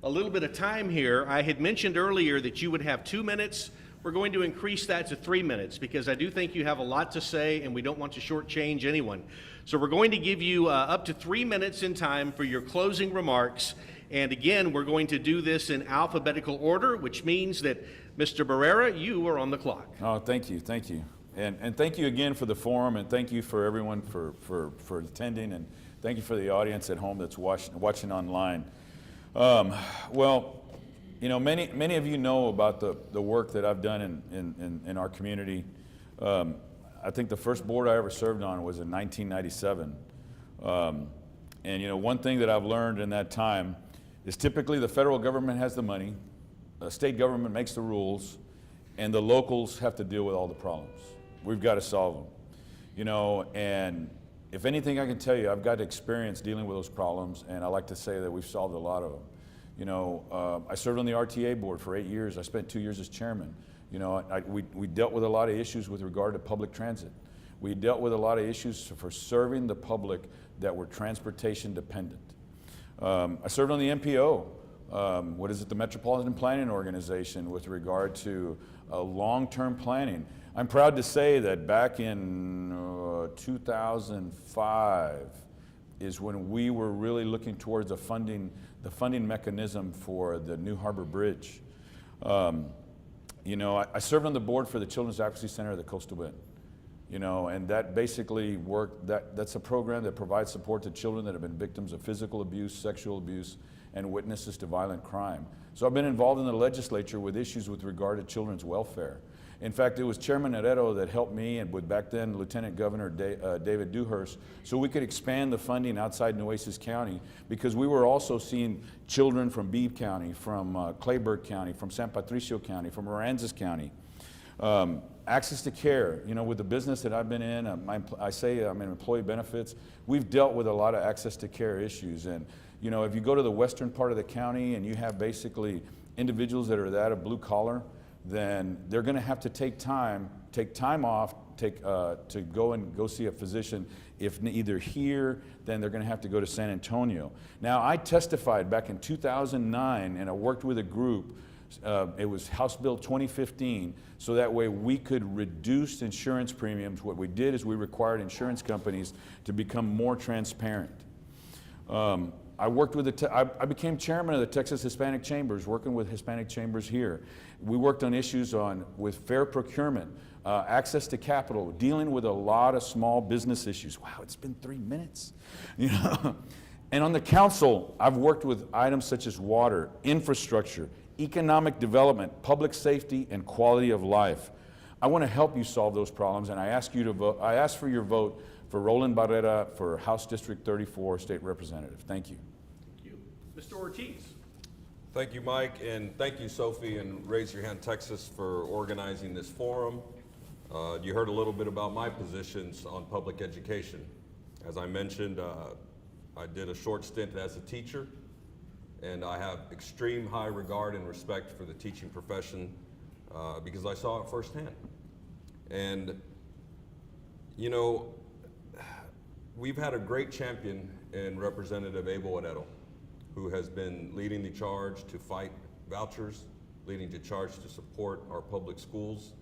a little bit of time here, I had mentioned earlier that you would have 2 minutes. We're going to increase that to 3 minutes because I do think you have a lot to say and we don't want to shortchange anyone. So we're going to give you up to 3 minutes in time for your closing remarks. And again, we're going to do this in alphabetical order, which means that Mr. Barrera, you are on the clock. Oh, thank you, thank you. And thank you again for the forum, and thank you for everyone for attending, and thank you for the audience at home that's watching online. Well, you know, many of you know about the work that I've done in our community. I think the first board I ever served on was in 1997. And you know, one thing that I've learned in that time is typically the federal government has the money, the state government makes the rules, and the locals have to deal with all the problems. We've got to solve them, you know, and if anything I can tell you, I've got experience dealing with those problems, and I like to say that we've solved a lot of them. You know, I served on the RTA board for 8 years. I spent 2 years as chairman. You know, we dealt with a lot of issues with regard to public transit. We dealt with a lot of issues for serving the public that were transportation dependent. I served on the MPO, the Metropolitan Planning Organization, with regard to long-term planning. I'm proud to say that back in 2005 is when we were really looking towards the funding mechanism for the New Harbor Bridge. You know, I served on the board for the Children's Advocacy Center of the Coastal Bend. You know, and that basically that's a program that provides support to children that have been victims of physical abuse, sexual abuse, and witnesses to violent crime. So I've been involved in the legislature with issues with regard to children's welfare. In fact, it was Chairman Herrero that helped me and with back then Lieutenant Governor David Dewhurst so we could expand the funding outside Nueces County, because we were also seeing children from Beebe County, from Clayburgh County, from San Patricio County, from Aransas County. Access to care, you know, with the business that I've been in, I say I'm in employee benefits, we've dealt with a lot of access to care issues. And, you know, if you go to the western part of the county and you have basically individuals that are that of blue collar, then they're going to have to take time off, to go see a physician. If either here, then they're going to have to go to San Antonio. Now, I testified back in 2009, and I worked with a group. It was House Bill 2015, so that way we could reduce insurance premiums. What we did is we required insurance companies to become more transparent. I worked with I became chairman of the Texas Hispanic Chambers, working with Hispanic chambers here. We worked on issues with fair procurement, access to capital, dealing with a lot of small business issues. Wow, it's been 3 minutes, you know. And on the council, I've worked with items such as water, infrastructure, economic development, public safety, and quality of life. I want to help you solve those problems, and I ask you to vote. I ask for your vote for Roland Barrera for House District 34 State Representative. Thank you. Thank you. Mr. Ortiz. Thank you, Mike, and thank you, Sophie, and Raise Your Hand Texas for organizing this forum. You heard a little bit about my positions on public education. As I mentioned, I did a short stint as a teacher, and I have extreme high regard and respect for the teaching profession because I saw it firsthand. And, you know, we've had a great champion in Representative Abel Herrero, who has been leading the charge to fight vouchers, leading the charge to support our public schools.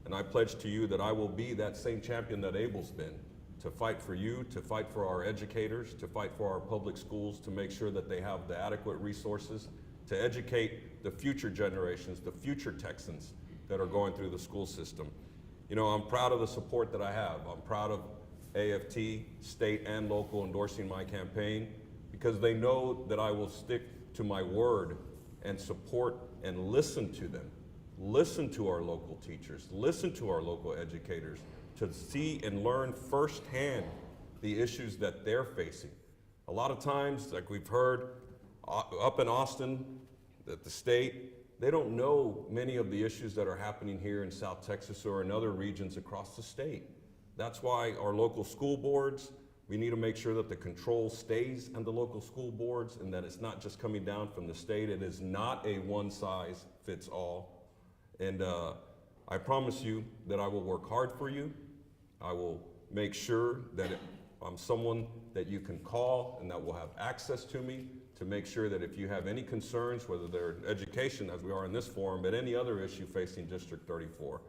And I pledge to you that I will be that same champion that Abel's been, to fight for you, to fight for our educators, to fight for our public schools, to make sure that they have the adequate resources to educate the future generations, the future Texans that are going through the school system. You know, I'm proud of the support that I have. I'm proud of AFT, state and local, endorsing my campaign, because they know that I will stick to my word and support and listen to them. Listen to our local teachers, listen to our local educators, to see and learn firsthand the issues that they're facing. A lot of times, like we've heard up in Austin, at the state, they don't know many of the issues that are happening here in South Texas or in other regions across the state. That's why our local school boards, we need to make sure that the control stays on the local school boards and that it's not just coming down from the state. It is not a one-size-fits-all. And I promise you that I will work hard for you. I will make sure that I'm someone that you can call and that will have access to me to make sure that if you have any concerns, whether they're education, as we are in this forum, but any other issue facing District 34,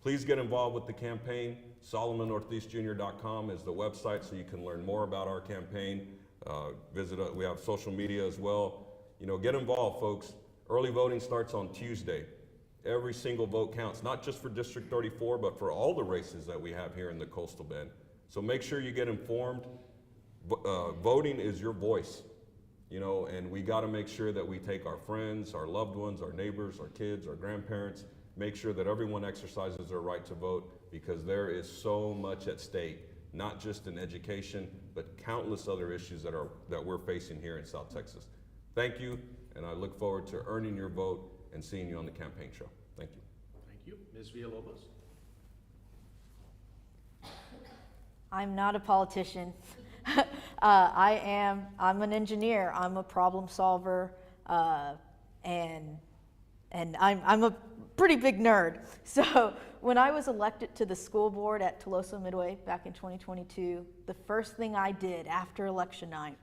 please get involved with the campaign. SolomonOrtizJr.com is the website so you can learn more about our campaign. We have social media as well. You know, get involved, folks. Early voting starts on Tuesday. Every single vote counts, not just for District 34, but for all the races that we have here in the Coastal Bend. So make sure you get informed. Voting is your voice, you know, and we got to make sure that we take our friends, our loved ones, our neighbors, our kids, our grandparents, make sure that everyone exercises their right to vote, because there is so much at stake, not just in education, but countless other issues that we're facing here in South Texas. Thank you, and I look forward to earning your vote and seeing you on the campaign trail. Thank you. Thank you. Ms. Villalobos? I'm not a politician. I'm an engineer. I'm a problem solver, and I'm a pretty big nerd. So when I was elected to the school board at Toloso Midway back in 2022, the first thing I did after election night,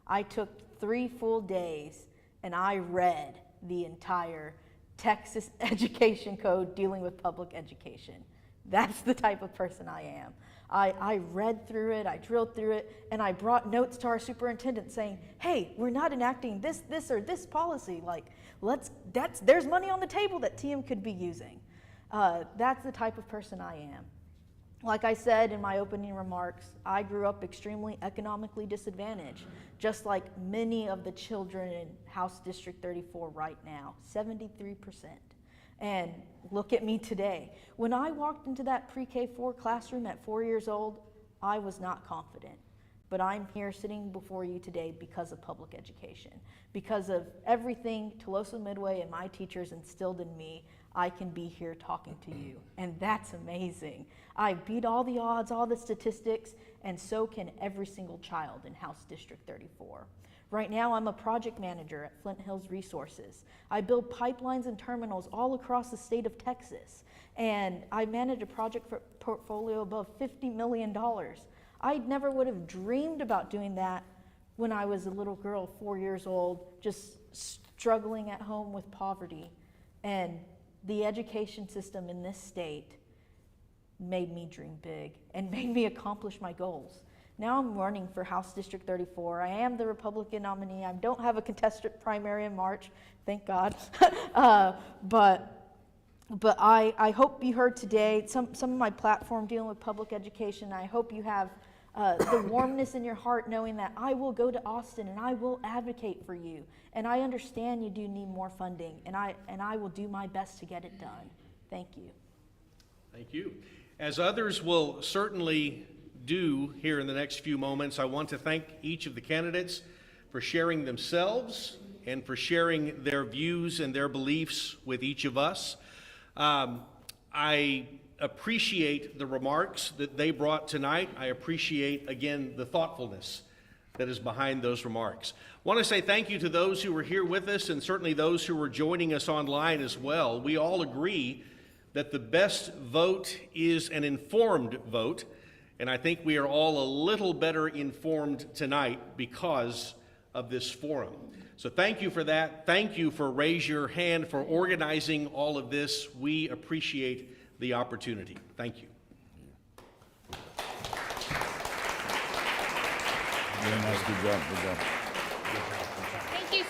I took 3 full days and I read the entire Texas Education Code dealing with public education. That's the type of person I am. I read through it, I drilled through it, and I brought notes to our superintendent saying, hey, we're not enacting this, or this policy. Like, there's money on the table that TM could be using. That's the type of person I am. Like I said in my opening remarks, I grew up extremely economically disadvantaged, just like many of the children in House District 34 right now, 73%. And look at me today. When I walked into that pre-K4 classroom at 4 years old, I was not confident. But I'm here sitting before you today because of public education. Because of everything Toloso Midway and my teachers instilled in me, I can be here talking to you. And that's amazing. I beat all the odds, all the statistics, and so can every single child in House District 34. Right now, I'm a project manager at Flint Hills Resources. I build pipelines and terminals all across the state of Texas, and I manage a project portfolio above $50 million. I never would have dreamed about doing that when I was a little girl, 4 years old, just struggling at home with poverty. And the education system in this state made me dream big and made me accomplish my goals. Now I'm running for House District 34. I am the Republican nominee. I don't have a contested primary in March, thank God. But I hope you heard today some of my platform dealing with public education. I hope you have the warmness in your heart knowing that I will go to Austin and I will advocate for you. And I understand you do need more funding, and I will do my best to get it done. Thank you. Thank you. As others will certainly do here in the next few moments, I want to thank each of the candidates for sharing themselves and for sharing their views and their beliefs with each of us. I appreciate the remarks that they brought tonight. I appreciate, again, the thoughtfulness that is behind those remarks. I want to say thank you to those who were here with us, and certainly those who were joining us online as well. We all agree that the best vote is an informed vote, and I think we are all a little better informed tonight because of this forum. So thank you for that. Thank you for Raise Your Hand, for organizing all of this. We appreciate the opportunity. Thank you. Very nice, good job, good job. Thank you.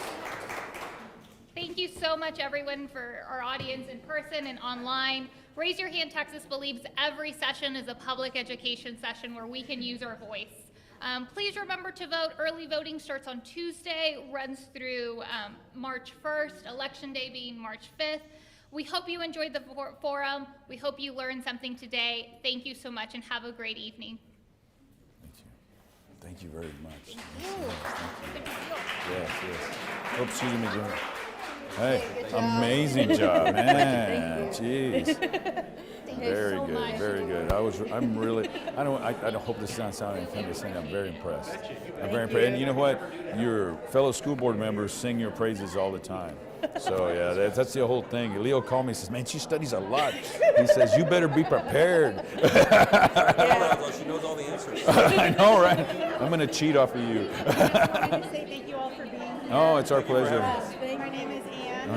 Thank you so much, everyone, for our audience in person and online. Raise Your Hand Texas believes every session is a public education session where we can use our voice. Please remember to vote. Early voting starts on Tuesday, runs through March 1st, Election Day being March 5th. We hope you enjoyed the forum. We hope you learned something today. Thank you so much and have a great evening. Thank you very much. Yes, yes. Oops, excuse me, Jimmy. Hey, amazing job, man. Jeez. Very good, very good. I'm really, I don't hope this sounds anything to say. I'm very impressed. I'm very impressed. And you know what? Your fellow school board members sing your praises all the time. So yeah, that's the whole thing. Leo called me and says, man, she studies a lot. He says, you better be prepared. She knows all the answers. I know, right? I'm going to cheat off of you. I wanted to say thank you all for being here. Oh, it's our pleasure. My name is Ann,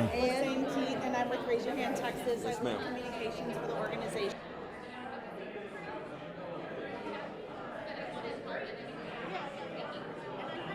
and I'm with Raise Your Hand Texas. I lead communications for the organization.